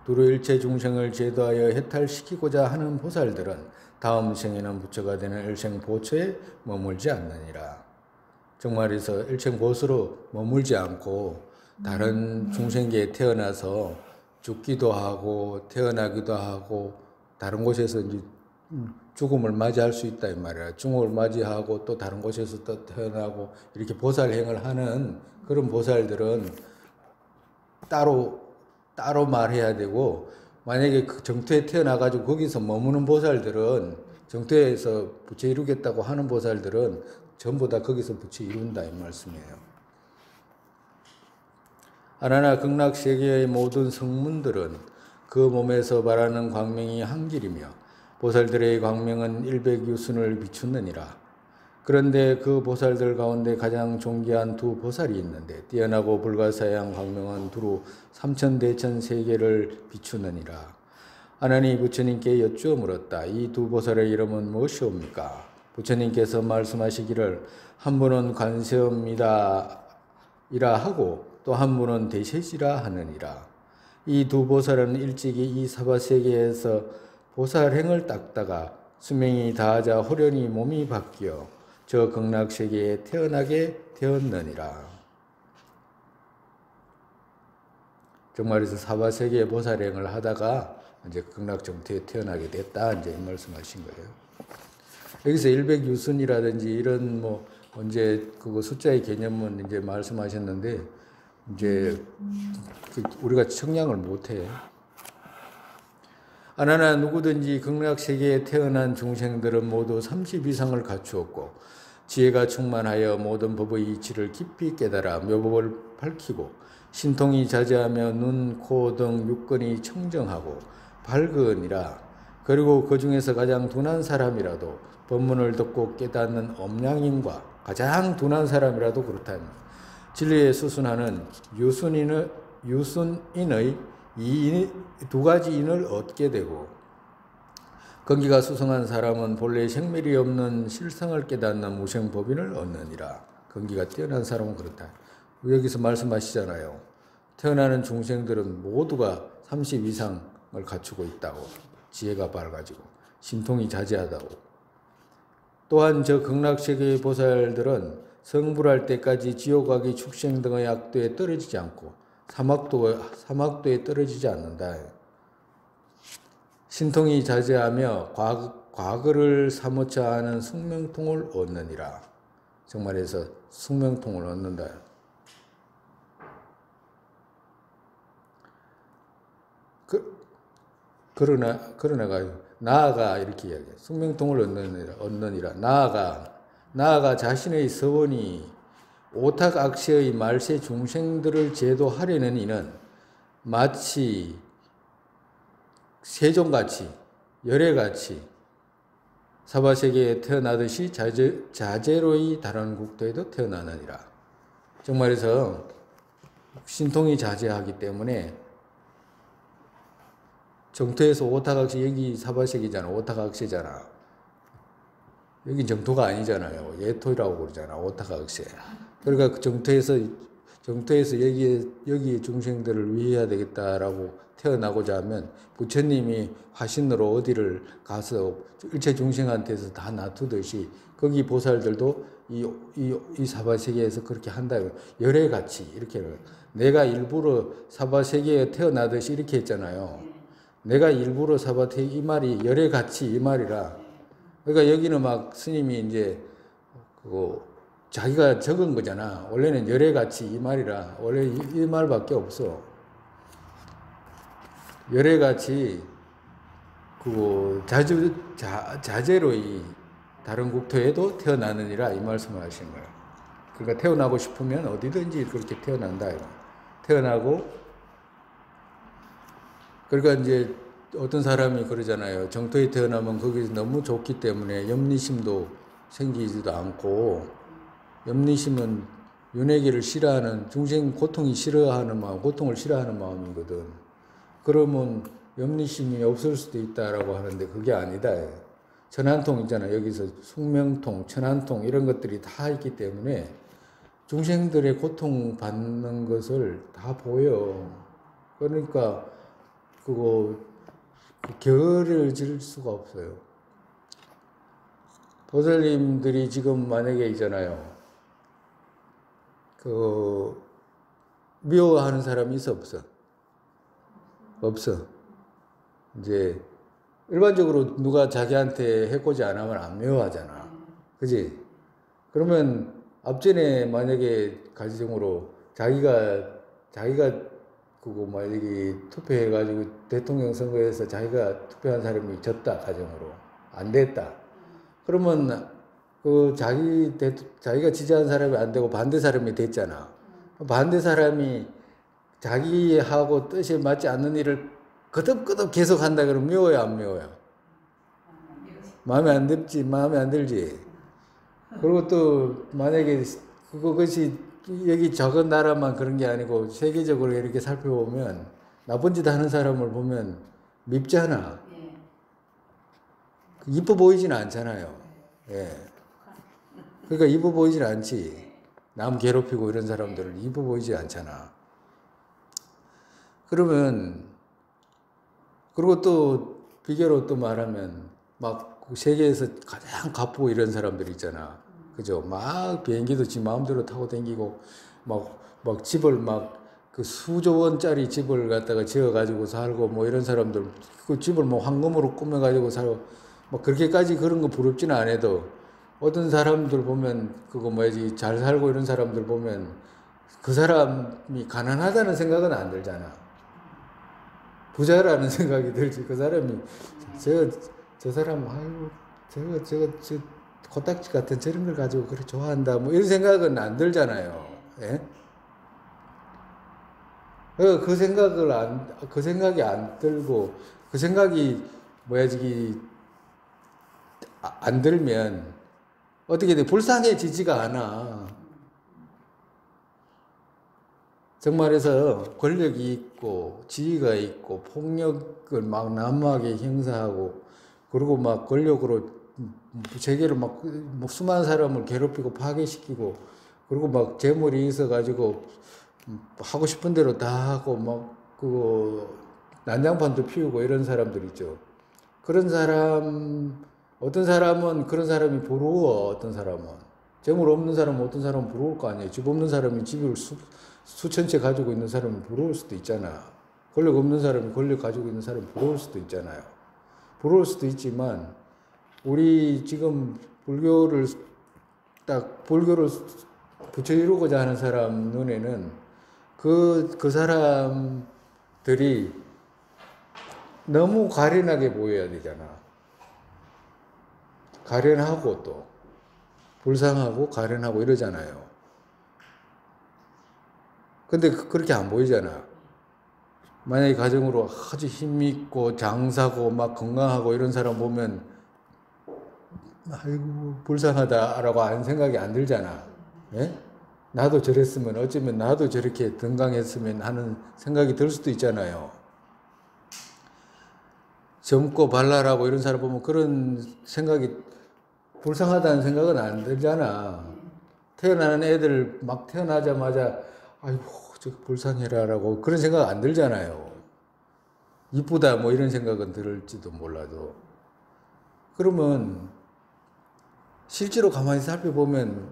두루 일체 중생을 제도하여 해탈시키고자 하는 보살들은 다음 생에는 부처가 되는 일생보처에 머물지 않느니라. 정말에서 일생보수로 머물지 않고 다른 중생계에 태어나서 죽기도 하고 태어나기도 하고 다른 곳에서 이제 죽음을 맞이할 수 있다 이 말이야. 죽음을 맞이하고 또 다른 곳에서 또 태어나고 이렇게 보살행을 하는 그런 보살들은 따로 말해야 되고, 만약에 그 정토에 태어나가지고 거기서 머무는 보살들은, 정토에서 부처 이루겠다고 하는 보살들은 전부 다 거기서 부처 이룬다 이 말씀이에요. 아나나 극락세계의 모든 성문들은 그 몸에서 발하는 광명이 한 길이며 보살들의 광명은 일백유순을 비추느니라. 그런데 그 보살들 가운데 가장 존귀한 두 보살이 있는데 뛰어나고 불가사의한 광명은 두루 삼천대천 세계를 비추느니라. 아난이 부처님께 여쭈어 물었다. 이 두 보살의 이름은 무엇이옵니까? 부처님께서 말씀하시기를 한 분은 관세음이라 하고 또 한 분은 대세지라 하느니라. 이 두 보살은 일찍이 이 사바세계에서 보살행을 닦다가 수명이 다하자 호련히 몸이 바뀌어 저 극락세계에 태어나게 되었느니라. 정말에서 사바세계의 보살행을 하다가 이제 극락정토에 태어나게 됐다 이제 말씀하신 거예요. 여기서 일백유순이라든지 이런 뭐 언제 그거 숫자의 개념은 이제 말씀하셨는데 이제 우리가 청량을 못해. 아나나 누구든지 극락세계에 태어난 중생들은 모두 30 이상을 갖추었고 지혜가 충만하여 모든 법의 이치를 깊이 깨달아 묘법을 밝히고 신통이 자제하며 눈, 코 등 육근이 청정하고 밝으니라. 그리고 그 중에서 가장 둔한 사람이라도 법문을 듣고 깨닫는 엄량인과 가장 둔한 사람이라도 그렇다. 진리에 수순하는 유순인의 이 두 가지 인을 얻게 되고 건기가 수승한 사람은 본래 생멸이 없는 실성을 깨닫는 무생법인을 얻느니라. 건기가 뛰어난 사람은 그렇다. 여기서 말씀하시잖아요. 태어나는 중생들은 모두가 30 이상을 갖추고 있다고. 지혜가 밝아지고 신통이 자제하다고. 또한 저 극락세계의 보살들은 성불할 때까지 지옥, 악의, 축생 등의 악도에 떨어지지 않고 사막도에 떨어지지 않는다. 신통이 자제하며 과거를 사무쳐 하는 숙명통을 얻느니라. 정말해서 숙명통을 얻는다. 그러나가 나아가 이렇게 이야기해. 숙명통을 얻느니라. 나아가 자신의 서원이 오탁악세의 말세 중생들을 제도하려는 이는 마치 세종같이 열애같이 사바세계에 태어나듯이 자제로이 다른 국토에도 태어나느니라. 정말해서 신통이 자제하기 때문에 정토에서 오탁악세, 여기 사바세계잖아. 오탁악세잖아. 여긴 정토가 아니잖아요. 예토라고 그러잖아. 오탁악세. 그러니까 그 정토에서 여기 중생들을 위해야 되겠다라고 태어나고자 하면 부처님이 화신으로 어디를 가서 일체 중생한테서 다 놔두듯이 거기 보살들도 이 사바세계에서 그렇게 한다. 열애같이 이렇게 내가 일부러 사바세계에 태어나듯이 이렇게 했잖아요. 내가 일부러 사바세계 이 말이 열애같이 이 말이라. 그러니까 여기는 막 스님이 이제 자기가 적은 거잖아. 원래는 열애같이 이 말이라. 원래 이 말밖에 없어. 열애같이 자제로이 다른 국토에도 태어나느니라 이 말씀을 하신 거예요. 그러니까 태어나고 싶으면 어디든지 그렇게 태어난다. 태어나고 그러니까 이제 어떤 사람이 그러잖아요. 정토에 태어나면 거기서 너무 좋기 때문에 염리심도 생기지도 않고, 염리심은 윤회기를 싫어하는, 중생 고통이 싫어하는 마음, 고통을 싫어하는 마음이거든. 그러면 염리심이 없을 수도 있다라고 하는데 그게 아니다. 천안통 있잖아. 여기서 숙명통, 천안통 이런 것들이 다 있기 때문에 중생들의 고통 받는 것을 다 보여. 그러니까 결을 지을 수가 없어요. 보살님들이 지금 만약에 있잖아요. 미워하는 사람이 있어, 없어? 없어. 이제 일반적으로 누가 자기한테 해코지 안 하면 안 미워하잖아. 그지? 그러면 앞전에 만약에 가정으로 자기가 만약에 투표해가지고 대통령 선거에서 자기가 투표한 사람이 졌다, 가정으로. 안 됐다. 그러면 자기가 지지한 사람이 안 되고 반대 사람이 됐잖아. 반대 사람이 자기하고 뜻에 맞지 않는 일을 거듭거듭 계속 한다 그러면 미워요, 안 미워요? 마음에 안 들지. 그리고 또 만약에 그것이 여기 적은 나라만 그런 게 아니고 세계적으로 이렇게 살펴보면 나쁜 짓 하는 사람을 보면 밉잖아. 이뻐 보이지는 않잖아요. 예. 그러니까 이뻐 보이지는 않지. 남 괴롭히고 이런 사람들은 이뻐 보이지 않잖아. 그러면 그리고 또 비교로 또 말하면 막 세계에서 가장 가쁘고 이런 사람들 있잖아. 그죠? 막 비행기도 지 마음대로 타고 다니고 막 집을 그 수조 원짜리 집을 갖다가 지어가지고 살고 뭐 이런 사람들 그 집을 뭐 황금으로 꾸며가지고 살고 뭐 그렇게까지 그런 거 부럽지는 않아도 어떤 사람들 보면 잘 살고 이런 사람들 보면 그 사람이 가난하다는 생각은 안 들잖아. 부자라는 생각이 들지. 그 사람이 저 사람 아유 저 코딱지 같은 저런 걸 가지고 그렇게 좋아한다 뭐 이런 생각은 안 들잖아요. 예? 그 생각이 안 들고 그 생각이 안 들면 어떻게 돼? 불쌍해지지가 않아. 정말해서 권력이 있고 지위가 있고 폭력을 막 난무하게 행사하고 그리고 막 권력으로 세계를 막 수많은 사람을 괴롭히고 파괴시키고 그리고 막 재물이 있어가지고 하고 싶은 대로 다 하고 막 그 난장판도 피우고 이런 사람들 있죠. 그런 사람 어떤 사람은 그런 사람이 부러워. 어떤 사람은 재물 없는 사람은 어떤 사람은 부러울 거 아니에요. 집 없는 사람이 집을 수천 채 가지고 있는 사람은 부러울 수도 있잖아. 권력 없는 사람이 권력 가지고 있는 사람이 부러울 수도 있잖아요. 부러울 수도 있지만 우리 지금 불교를 부처 이루고자 하는 사람 눈에는 그 사람들이 너무 가련하게 보여야 되잖아. 가련하고 또 불쌍하고 가련하고 이러잖아요. 근데 그렇게 안 보이잖아. 만약에 가정으로 아주 힘있고 장사고 막 건강하고 이런 사람 보면 아이고 불쌍하다라고 하는 생각이 안 들잖아. 예? 나도 저랬으면 어쩌면 나도 저렇게 건강했으면 하는 생각이 들 수도 있잖아요. 젊고 발랄하고 이런 사람 보면 그런 생각이 불쌍하다는 생각은 안 들잖아. 태어나는 애들 막 태어나자마자 아이고 저 불쌍해라라고 그런 생각 안 들잖아요. 이쁘다 뭐 이런 생각은 들을지도 몰라도. 그러면 실제로 가만히 살펴보면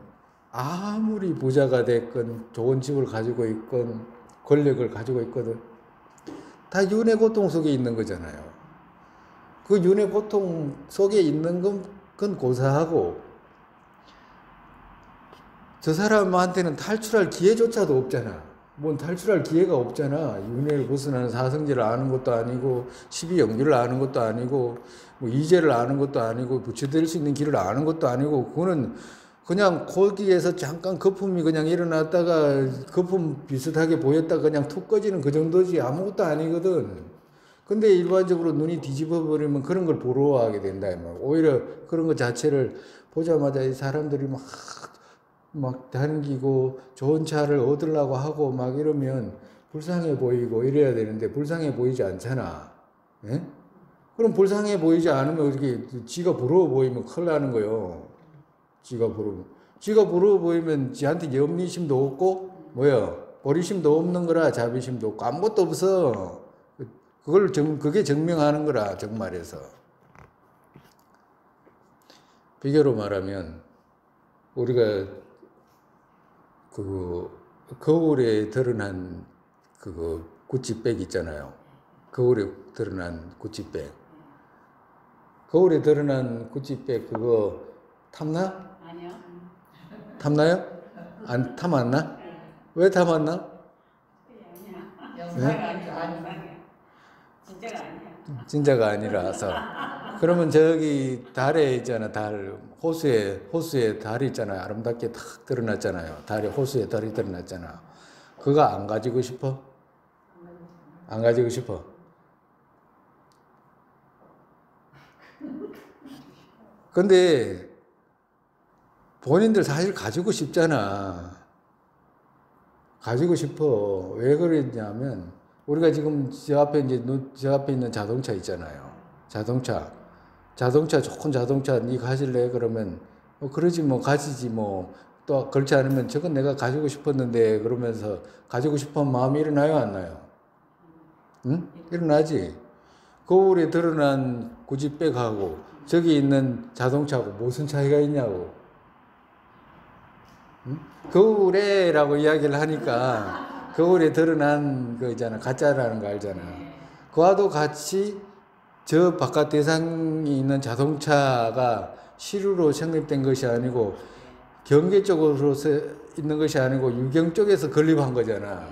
아무리 부자가 됐건 좋은 집을 가지고 있건 권력을 가지고 있거든 다 윤회 고통 속에 있는 거잖아요. 그 윤회 고통 속에 있는 건 고사하고 저 사람한테는 탈출할 기회조차도 없잖아. 뭔 탈출할 기회가 없잖아. 윤회를 벗어나는 사성제를 아는 것도 아니고 12영지를 아는 것도 아니고 뭐 이제를 아는 것도 아니고 부처될 수 있는 길을 아는 것도 아니고 그거는 그냥 거기에서 잠깐 거품이 그냥 일어났다가 거품 비슷하게 보였다가 그냥 툭 꺼지는 그 정도지 아무것도 아니거든. 근데 일반적으로 눈이 뒤집어 버리면 그런 걸 부러워하게 된다. 오히려 그런 것 자체를 보자마자 이 사람들이 막 다니고 좋은 차를 얻으려고 하고 막 이러면 불쌍해 보이고 이래야 되는데 불쌍해 보이지 않잖아. 예? 그럼 불쌍해 보이지 않으면 어떻게 지가 부러워 보이면 큰일 나는 거요. 지가 부러워 보이면 지한테 염리심도 없고 뭐야 보리심도 없는 거라 자비심도 없고 아무것도 없어. 그게 증명하는 거라 정말에서. 비교로 말하면 우리가 그 거울에 드러난 그 구찌백 있잖아요. 거울에 드러난 구찌백. 거울에 드러난 구찌백 그거 탐나? 아니요. 탐나요? 탐 안 나? 왜 탐 안 나? 영상이 아니야. 진짜가 아니야. 진짜가 아니라서. 그러면 저기 달에 있잖아, 호수에 달이 있잖아요. 아름답게 탁 드러났잖아요. 호수에 달이 드러났잖아. 그거 안 가지고 싶어? 안 가지고 싶어? 근데 본인들 사실 가지고 싶잖아. 가지고 싶어. 왜 그랬냐면 우리가 지금 저 앞에 있는 자동차 있잖아요. 자동차 좋은 자동차 니 가질래? 그러면 그러지 뭐 가지지 뭐. 또 그렇지 않으면 저건 내가 가지고 싶었는데 그러면서 가지고 싶은 마음이 일어나요 안 나요? 응? 일어나지. 거울에 드러난 고집백하고 저기 있는 자동차하고 무슨 차이가 있냐고. 응? 거울에라고 이야기를 하니까 거울에 드러난 거 있잖아. 가짜라는 거 알잖아. 그와도 같이 저 바깥 대상이 있는 자동차가 실후로 성립된 것이 아니고 경계 쪽으로서 있는 것이 아니고 유경 쪽에서 건립한 거잖아.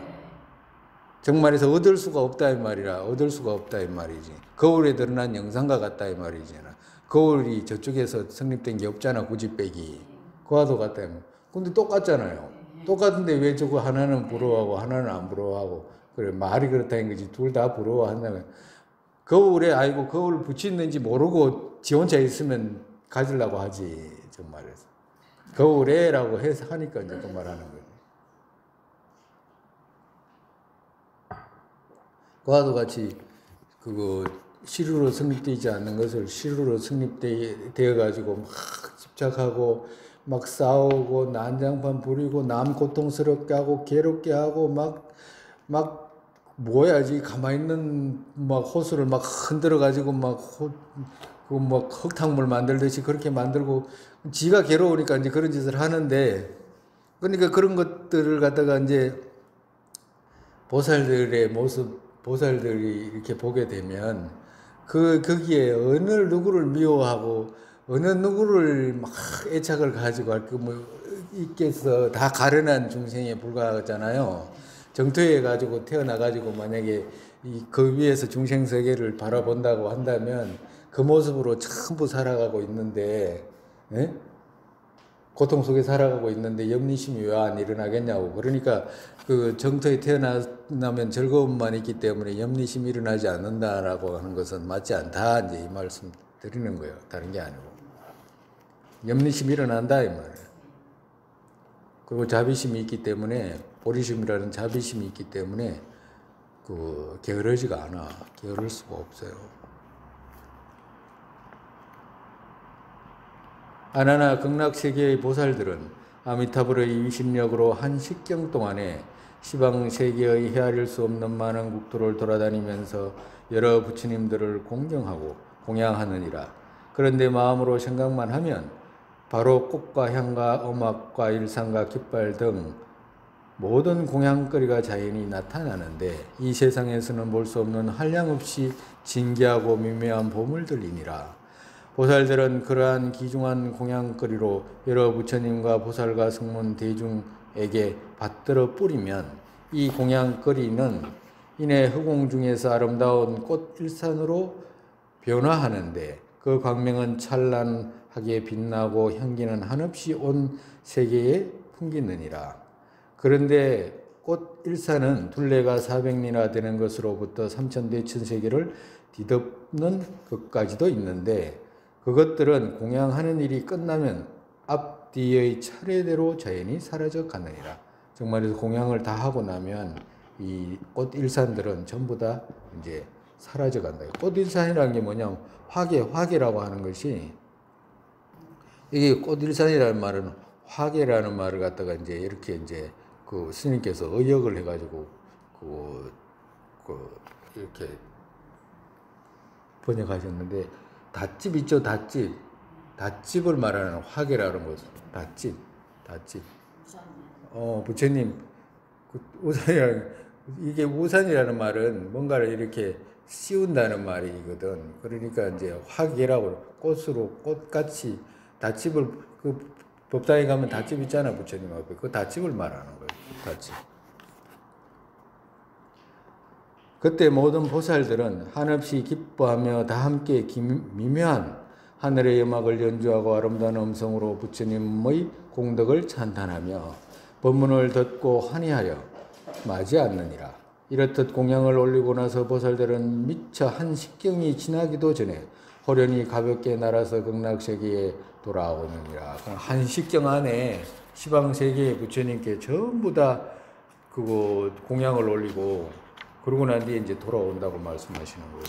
정말에서 얻을 수가 없다 이 말이라. 얻을 수가 없다 이 말이지. 거울에 드러난 영상과 같다 이 말이잖아. 거울이 저쪽에서 성립된 게 없잖아. 구집백이. 그와도 같다 이 말. 근데 똑같잖아요. 똑같은데 왜 저거 하나는 부러워하고 하나는 안 부러워하고. 그래 말이 그렇다는 거지. 둘 다 부러워한다면. 거울에 아이고 거울 붙이는지 모르고 지 혼자 있으면 가지려고 하지. 정말에서. 거울에라고 해서 하니까 이제 그 말하는 거예요. 그와도 같이 그거 실후로 성립되지 않는 것을 실후로 성립되어 가지고 막 집착하고 막 싸우고 난장판 부리고 남 고통스럽게 하고 괴롭게 하고 막 뭐야지 가만히 있는 막 호수를 막 흔들어 가지고 막 흙탕물 만들듯이 그렇게 만들고 지가 괴로우니까 이제 그런 짓을 하는데 그러니까 그런 것들을 갖다가 이제 보살들의 모습, 보살들이 이렇게 보게 되면 거기에 어느 누구를 미워하고 어느 누구를 막 애착을 가지고 할 그 뭐 있겠어. 다 가련한 중생에 불과하잖아요. 정토해 가지고 태어나 가지고 만약에 그 위에서 중생 세계를 바라본다고 한다면 그 모습으로 전부 살아가고 있는데, 예? 고통 속에 살아가고 있는데 염리심이 왜 안 일어나겠냐고. 그러니까 그 정토에 태어나면 즐거움만 있기 때문에 염리심이 일어나지 않는다라고 하는 것은 맞지 않다. 이제 이 말씀 드리는 거예요. 다른 게 아니고. 염리심이 일어난다 이 말이에요. 그리고 자비심이 있기 때문에 보리심이라는 자비심이 있기 때문에 게으르지가 않아. 게으를 수가 없어요. 아나나 극락세계의 보살들은 아미타불의 위심력으로 한 식경 동안에 시방세계의 헤아릴 수 없는 많은 국토를 돌아다니면서 여러 부처님들을 공경하고 공양하느니라. 그런데 마음으로 생각만 하면 바로 꽃과 향과 음악과 일상과 깃발 등 모든 공양거리가 자연히 나타나는데 이 세상에서는 볼 수 없는 한량없이 진귀하고 미묘한 보물들이니라. 보살들은 그러한 귀중한 공양거리로 여러 부처님과 보살과 승문 대중에게 받들어 뿌리면 이 공양거리는 이내 허공 중에서 아름다운 꽃 일산으로 변화하는데 그 광명은 찬란하게 빛나고 향기는 한없이 온 세계에 풍기느니라. 그런데 꽃 일산은 둘레가 400리나 되는 것으로부터 3,000대천세계를 뒤덮는 것까지도 있는데 그것들은 공양하는 일이 끝나면 앞뒤의 차례대로 자연히 사라져 가느니라. 정말로 공양을 다 하고 나면 이 꽃 일산들은 전부 다 이제 사라져 간다. 꽃 일산이라는 게 뭐냐면 화계라고 하는 것이 이게 꽃 일산이라는 말은 화계라는 말을 갖다가 이제 이렇게 이제 그 스님께서 의역을 해가지고 이렇게 번역하셨는데 닷집 있죠, 닷집. 닷집을 말하는 화계라는 거죠. 닷집. 부처님, 이게 우산이라는 말은 뭔가를 이렇게 씌운다는 말이거든. 그러니까 이제 화계라고 꽃으로 꽃같이 닷집을 그 법당에 가면 닷집 있잖아, 부처님 앞에. 그 닷집을 말하는 거예요. 닷집. 그때 모든 보살들은 한없이 기뻐하며 다 함께 미묘한 하늘의 음악을 연주하고 아름다운 음성으로 부처님의 공덕을 찬탄하며 법문을 듣고 환희하여 맞이하느니라. 이렇듯 공양을 올리고 나서 보살들은 미처 한 식경이 지나기도 전에 호련히 가볍게 날아서 극락세계에 돌아오느니라. 한 식경 안에 시방세계의 부처님께 전부 다 그거 공양을 올리고 그러고 난 뒤에 이제 돌아온다고 말씀하시는 거예요.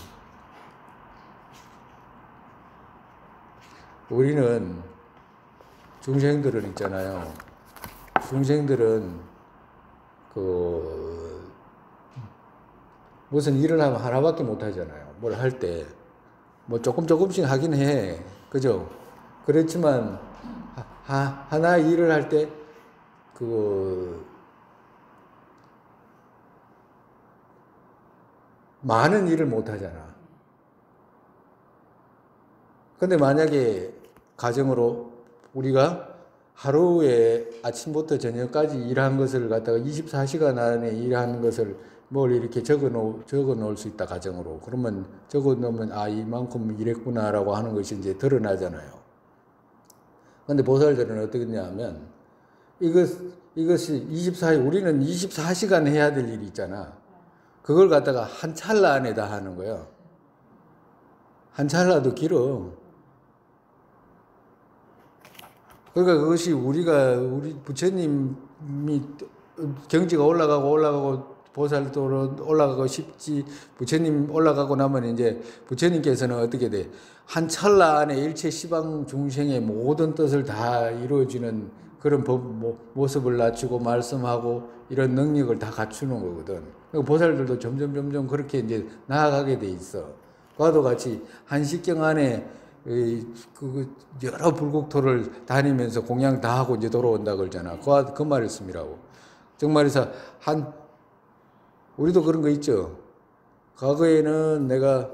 우리는 중생들은 있잖아요. 중생들은 무슨 일을 하면 하나밖에 못 하잖아요. 뭘 할 때. 뭐 조금씩 하긴 해. 그죠? 그렇지만 하나 일을 할 때 많은 일을 못 하잖아. 근데 만약에 가정으로 우리가 하루에 아침부터 저녁까지 일한 것을 갖다가 24시간 안에 일한 것을 뭘 이렇게 적어 놓을 수 있다, 가정으로. 그러면 적어 놓으면, 이만큼 일했구나라고 하는 것이 이제 드러나잖아요. 근데 보살들은 어떻게 하냐면, 이것이 우리는 24시간 해야 될 일이 있잖아. 그걸 갖다가 한 찰나 안에 다 하는 거예요. 한 찰나도 길어. 그러니까 그것이 우리 부처님이 경지가 올라가고 보살도로 올라가고 싶지. 부처님 올라가고 나면 이제 부처님께서는 어떻게 돼? 한 찰나 안에 일체 시방 중생의 모든 뜻을 다 이루어지는 그런 모습을 갖추고 말씀하고 이런 능력을 다 갖추는 거거든. 보살들도 점점 그렇게 이제 나아가게 돼 있어. 그와도 같이 한식경 안에 여러 불국토를 다니면서 공양 다 하고 이제 돌아온다 그러잖아. 그 말씀이라고. 정말에서 우리도 그런 거 있죠. 과거에는 내가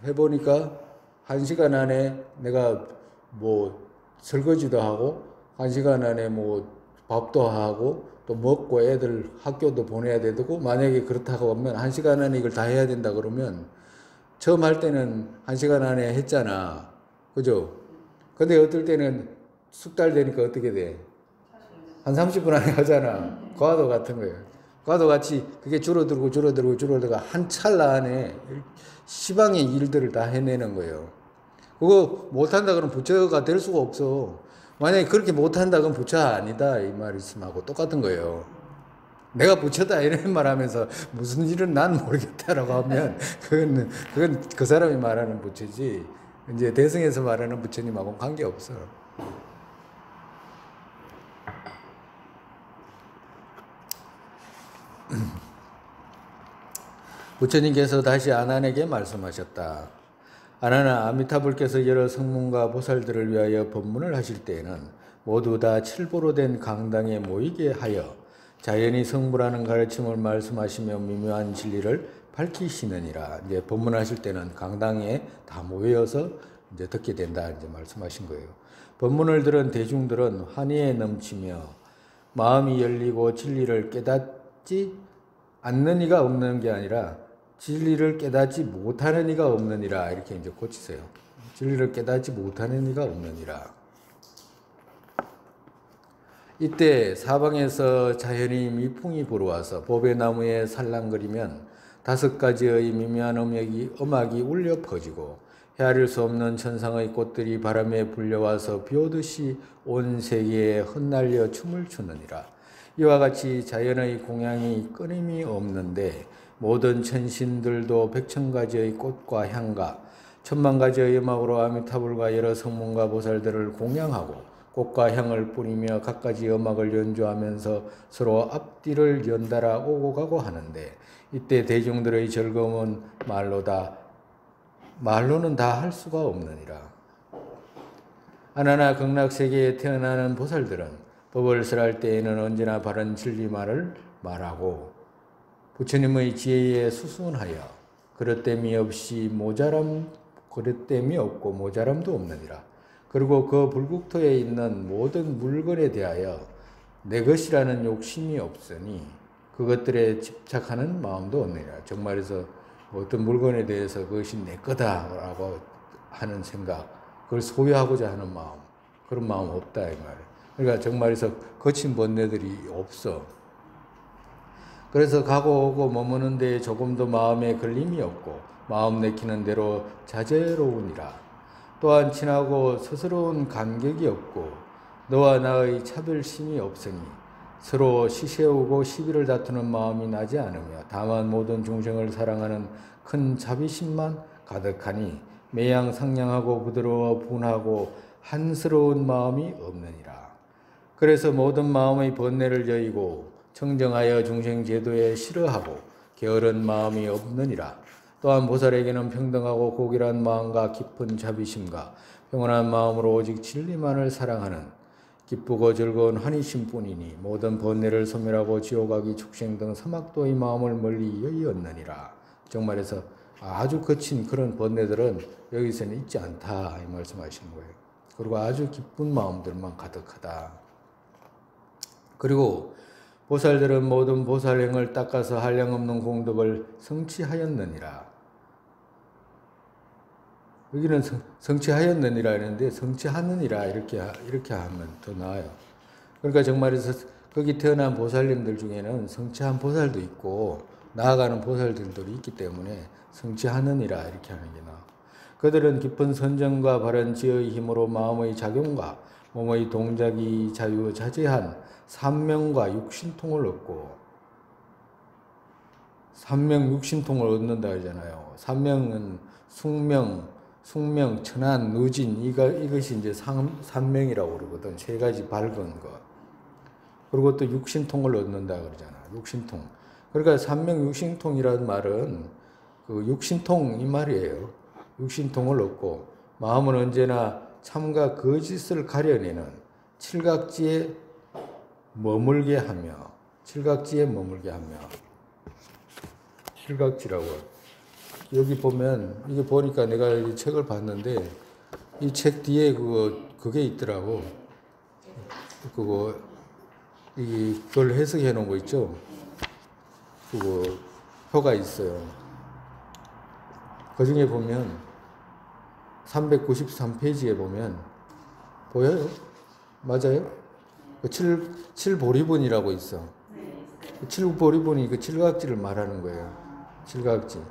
해보니까 1시간 안에 내가 뭐 설거지도 하고 1시간 안에 뭐 밥도 하고 또 먹고 애들 학교도 보내야 되고, 만약에 그렇다고 하면 1시간 안에 이걸 다 해야 된다 그러면 처음 할 때는 1시간 안에 했잖아. 그죠? 근데 어떨 때는 숙달 되니까 어떻게 돼? 한 30분 안에 하잖아. 그와도 같은 거예요. 그와도 같이 그게 줄어들고 한 찰나 안에 시방의 일들을 다 해내는 거예요. 그거 못한다 그러면 부처가 될 수가 없어. 만약에 그렇게 못한다 그러면 부처 아니다 이 말씀하고 똑같은 거예요. 내가 부처다 이런 말 하면서 무슨 일은 난 모르겠다라고 하면 그건 그 사람이 말하는 부처지, 이제 대승에서 말하는 부처님하고는 관계없어. 부처님께서 다시 아난에게 말씀하셨다. 아난아, 아미타불께서 여러 성문과 보살들을 위하여 법문을 하실 때에는 모두 다 칠보로 된 강당에 모이게 하여 자연히 성부라는 가르침을 말씀하시며 미묘한 진리를 밝히시느니라. 이제 법문하실 때는 강당에 다 모여서 이제 듣게 된다 이제 말씀하신 거예요. 법문을 들은 대중들은 환희에 넘치며 마음이 열리고 진리를 깨닫지 않는 이가 없는 게 아니라 진리를 깨닫지 못하는 이가 없느니라 이렇게 이제 고치세요. 진리를 깨닫지 못하는 이가 없느니라. 이때 사방에서 자연히 미풍이 불어와서 보배나무에 살랑거리면 5가지의 미묘한 음악이 울려 퍼지고 헤아릴 수 없는 천상의 꽃들이 바람에 불려와서 비오듯이 온 세계에 흩날려 춤을 추느니라. 이와 같이 자연의 공양이 끊임이 없는데 모든 천신들도 100,000가지의 꽃과 향과 10,000,000가지의 음악으로 아미타불과 여러 성문과 보살들을 공양하고 꽃과 향을 뿌리며 갖가지 음악을 연주하면서 서로 앞뒤를 연달아 오고 가고 하는데 이때 대중들의 즐거움은 말로는 다 할 수가 없느니라. 아나나 극락세계에 태어나는 보살들은 법을 설할 때에는 언제나 바른 진리말을 말하고 부처님의 지혜에 수순하여 그릇됨이 없고 모자람도 없느니라. 그리고 그 불국토에 있는 모든 물건에 대하여 내 것이라는 욕심이 없으니 그것들에 집착하는 마음도 없느니라. 정말에서 어떤 물건에 대해서 그것이 내 거다라고 하는 생각, 그걸 소유하고자 하는 마음, 그런 마음 없다 이 말이에요. 그러니까 정말에서 거친 번뇌들이 없어. 그래서 가고 오고 머무는 데에 조금도 마음에 걸림이 없고 마음 내키는 대로 자제로우니라. 또한 친하고 스스로운 간격이 없고 너와 나의 차별심이 없으니 서로 시세우고 시비를 다투는 마음이 나지 않으며 다만 모든 중생을 사랑하는 큰 자비심만 가득하니 매양상냥하고 부드러워 분하고 한스러운 마음이 없느니라. 그래서 모든 마음의 번뇌를 여의고 청정하여 중생 제도에 싫어하고 게으른 마음이 없느니라. 또한 보살에게는 평등하고 고결한 마음과 깊은 자비심과 평온한 마음으로 오직 진리만을 사랑하는 기쁘고 즐거운 환희심뿐이니 모든 번뇌를 소멸하고 지옥하기 축생 등 사막도의 마음을 멀리 여의었느니라. 정말해서 아주 거친 그런 번뇌들은 여기서는 있지 않다 이 말씀하시는 거예요. 그리고 아주 기쁜 마음들만 가득하다. 그리고 보살들은 모든 보살행을 닦아서 한량없는 공덕을 성취하였느니라. 여기는 성취하였느니라 했는데 성취하느니라 이렇게 하면 더 나아요. 그러니까 정말에서 거기 태어난 보살님들 중에는 성취한 보살도 있고 나아가는 보살들도 있기 때문에 성취하느니라 이렇게 하는 게 나아. 그들은 깊은 선정과 바른 지혜의 힘으로 마음의 작용과 몸의 동작이 자유자재한 삼명과 육신통을 얻고 삼명 육신통을 얻는다 하잖아요. 삼명은 숙명, 천안, 누진 이것이 이제 삼명이라고 그러거든. 세 가지 밝은 거. 그리고 또 육신통을 얻는다 그러잖아. 육신통. 그러니까 삼명 육신통이라는 말은 그 육신통 이 말이에요. 육신통을 얻고 마음은 언제나 참과 거짓을 가려내는 칠각지에 머물게 하며 칠각지라고 여기 보면 이게 보니까 내가 이 책을 봤는데 이 책 뒤에 그게 있더라고. 그걸 해석해 놓은 거 있죠. 그거 표가 있어요. 그 중에 보면 393페이지에 보면 보여요? 맞아요? 그 칠보리본이라고 있어. 그 칠보리본이 그 칠각지를 말하는 거예요. 칠각지.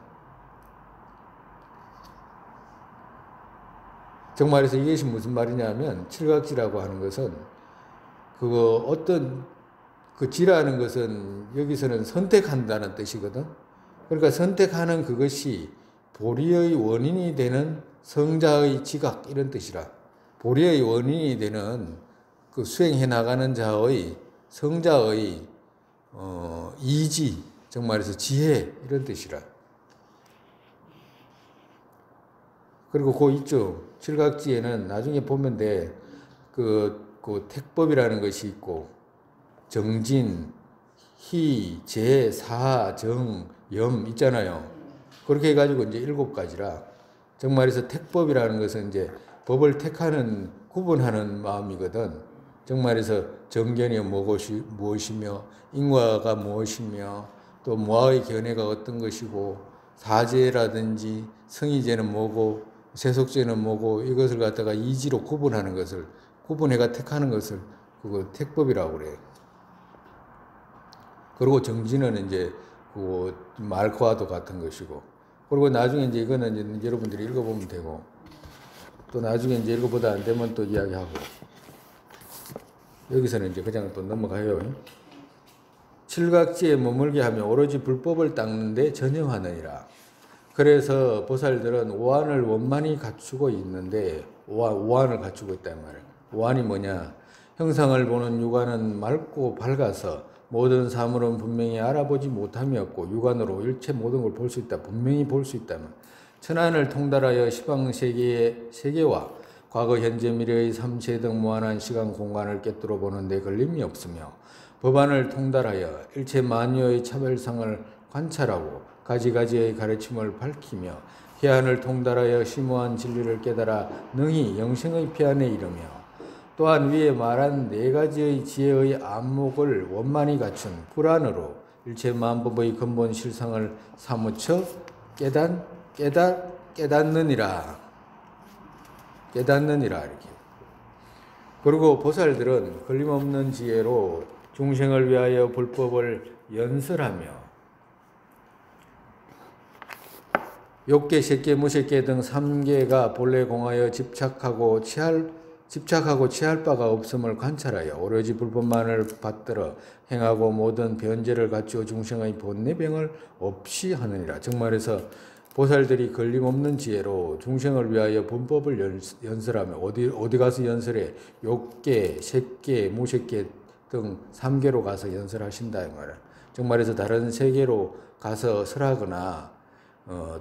정말에서 이것이 무슨 말이냐면 칠각지라고 하는 것은 어떤 그 지라는 것은 여기서는 선택한다는 뜻이거든. 그러니까 선택하는 그것이 보리의 원인이 되는 성자의 지각 이런 뜻이라. 보리의 원인이 되는 그 수행해 나가는 자의 성자의 이지, 정말해서 지혜 이런 뜻이라. 그리고 그 있죠. 칠각지에는 나중에 보면 돼. 그 택법이라는 것이 있고 정진, 희, 재, 사, 정, 염 있잖아요. 그렇게 해가지고 이제 7가지라. 정말해서 택법이라는 것은 이제 법을 택하는, 구분하는 마음이거든. 정말해서 정견이 무엇이며, 인과가 무엇이며, 또 모아의 견해가 어떤 것이고, 사제라든지 성의제는 뭐고, 세속제는 뭐고, 이것을 갖다가 이지로 구분하는 것을, 구분해가 택하는 것을 그거 택법이라고 그래요. 그리고 정진은 이제 그 말과도 같은 것이고, 그리고 나중에 이제 이거는 이제 여러분들이 읽어보면 되고, 또 나중에 이제 읽어보다 안 되면 또 이야기하고, 여기서는 이제 그냥 또 넘어가요. 칠각지에 머물게 하며 오로지 불법을 닦는데 전념하느니라. 그래서 보살들은 오한을 원만히 갖추고 있는데, 오한을 갖추고 있단 말이에요. 오한이 뭐냐? 형상을 보는 육안은 맑고 밝아서 모든 사물은 분명히 알아보지 못함이었고 육안으로 일체 모든 걸 볼 수 있다. 분명히 볼 수 있다면 천안을 통달하여 시방세계와 과거 현재 미래의 삼체 등 무한한 시간 공간을 꿰뚫어 보는 데 걸림이 없으며 법안을 통달하여 일체 만유의 차별상을 관찰하고 가지가지의 가르침을 밝히며 해안을 통달하여 심오한 진리를 깨달아 능히 영생의 피안에 이르며 또한 위에 말한 4가지의 지혜의 안목을 원만히 갖춘 불안으로 일체 만법의 근본 실상을 사무쳐 깨닫느니라 이렇게. 그리고 보살들은 걸림없는 지혜로 중생을 위하여 불법을 연설하며 욕계, 색계, 무색계 등 3계가 본래 공하여 집착하고 취할 바가 없음을 관찰하여 오로지 불법만을 받들어 행하고 모든 변제를 갖추어 중생의 본내병을 없이 하느니라. 정말해서 보살들이 걸림없는 지혜로 중생을 위하여 분법을 연설하며 어디 가서 연설해? 욕계, 색계, 무색계 등 3계로 가서 연설하신다 이 말이야. 정말해서 다른 세계로 가서 설하거나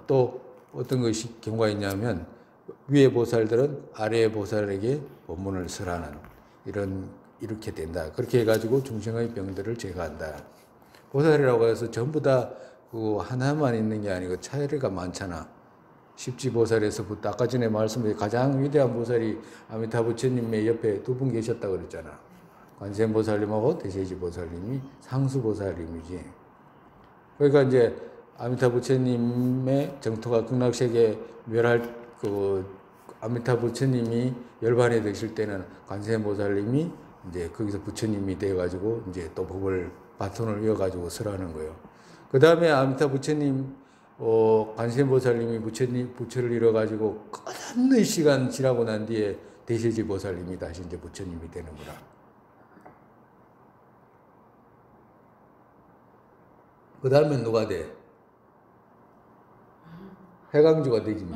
또 어떤 것이 경우가 있냐면 위의 보살들은 아래의 보살에게 법문을 설하는 이렇게 된다. 그렇게 해가지고 중생의 병들을 제거한다. 보살이라고 해서 전부 다 그 하나만 있는 게 아니고 차이가 많잖아. 십지보살에서부터 아까 전에 말씀드린 가장 위대한 보살이 아미타 부처님의 옆에 2분 계셨다고 그랬잖아. 관세음보살님하고 대세지보살님이 상수보살님이지. 그러니까 이제 아미타 부처님의 정토가 극락세계 멸할 아미타 부처님이 열반에 되실 때는 관세음보살님이 이제 거기서 부처님이 되어가지고 이제 또 법을 바톤을 이어가지고 설하는 거예요. 그 다음에 아미타 부처님, 관세음보살님이 부처를 이뤄가지고 끝없는 시간 지나고 난 뒤에 대세지보살님이 다시 이제 부처님이 되는 거라. 그 다음에 누가 돼? 해강주가 되지.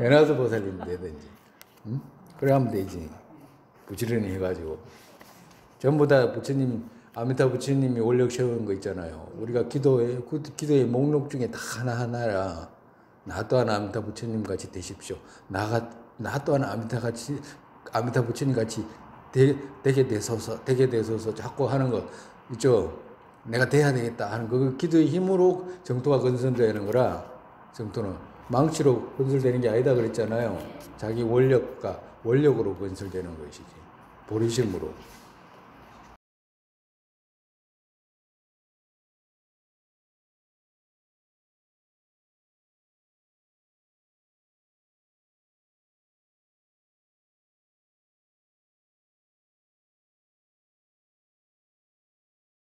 연화수 보살님 되든지. 응? 그래 하면 되지. 부지런히 해가지고. 전부 다 부처님, 아미타 부처님이 원력 세운 거 있잖아요. 우리가 기도의 목록 중에 다 하나하나라. 나 또한 아미타 부처님 같이 되십시오. 나 또한 아미타 부처님 같이 되게 되소서 자꾸 하는 거 있죠. 내가 돼야 되겠다 하는 그 기도의 힘으로 정토가 건설되는 거라. 정토는 망치로 건설되는 게 아니다 그랬잖아요. 자기 원력으로 건설되는 것이지. 보리심으로.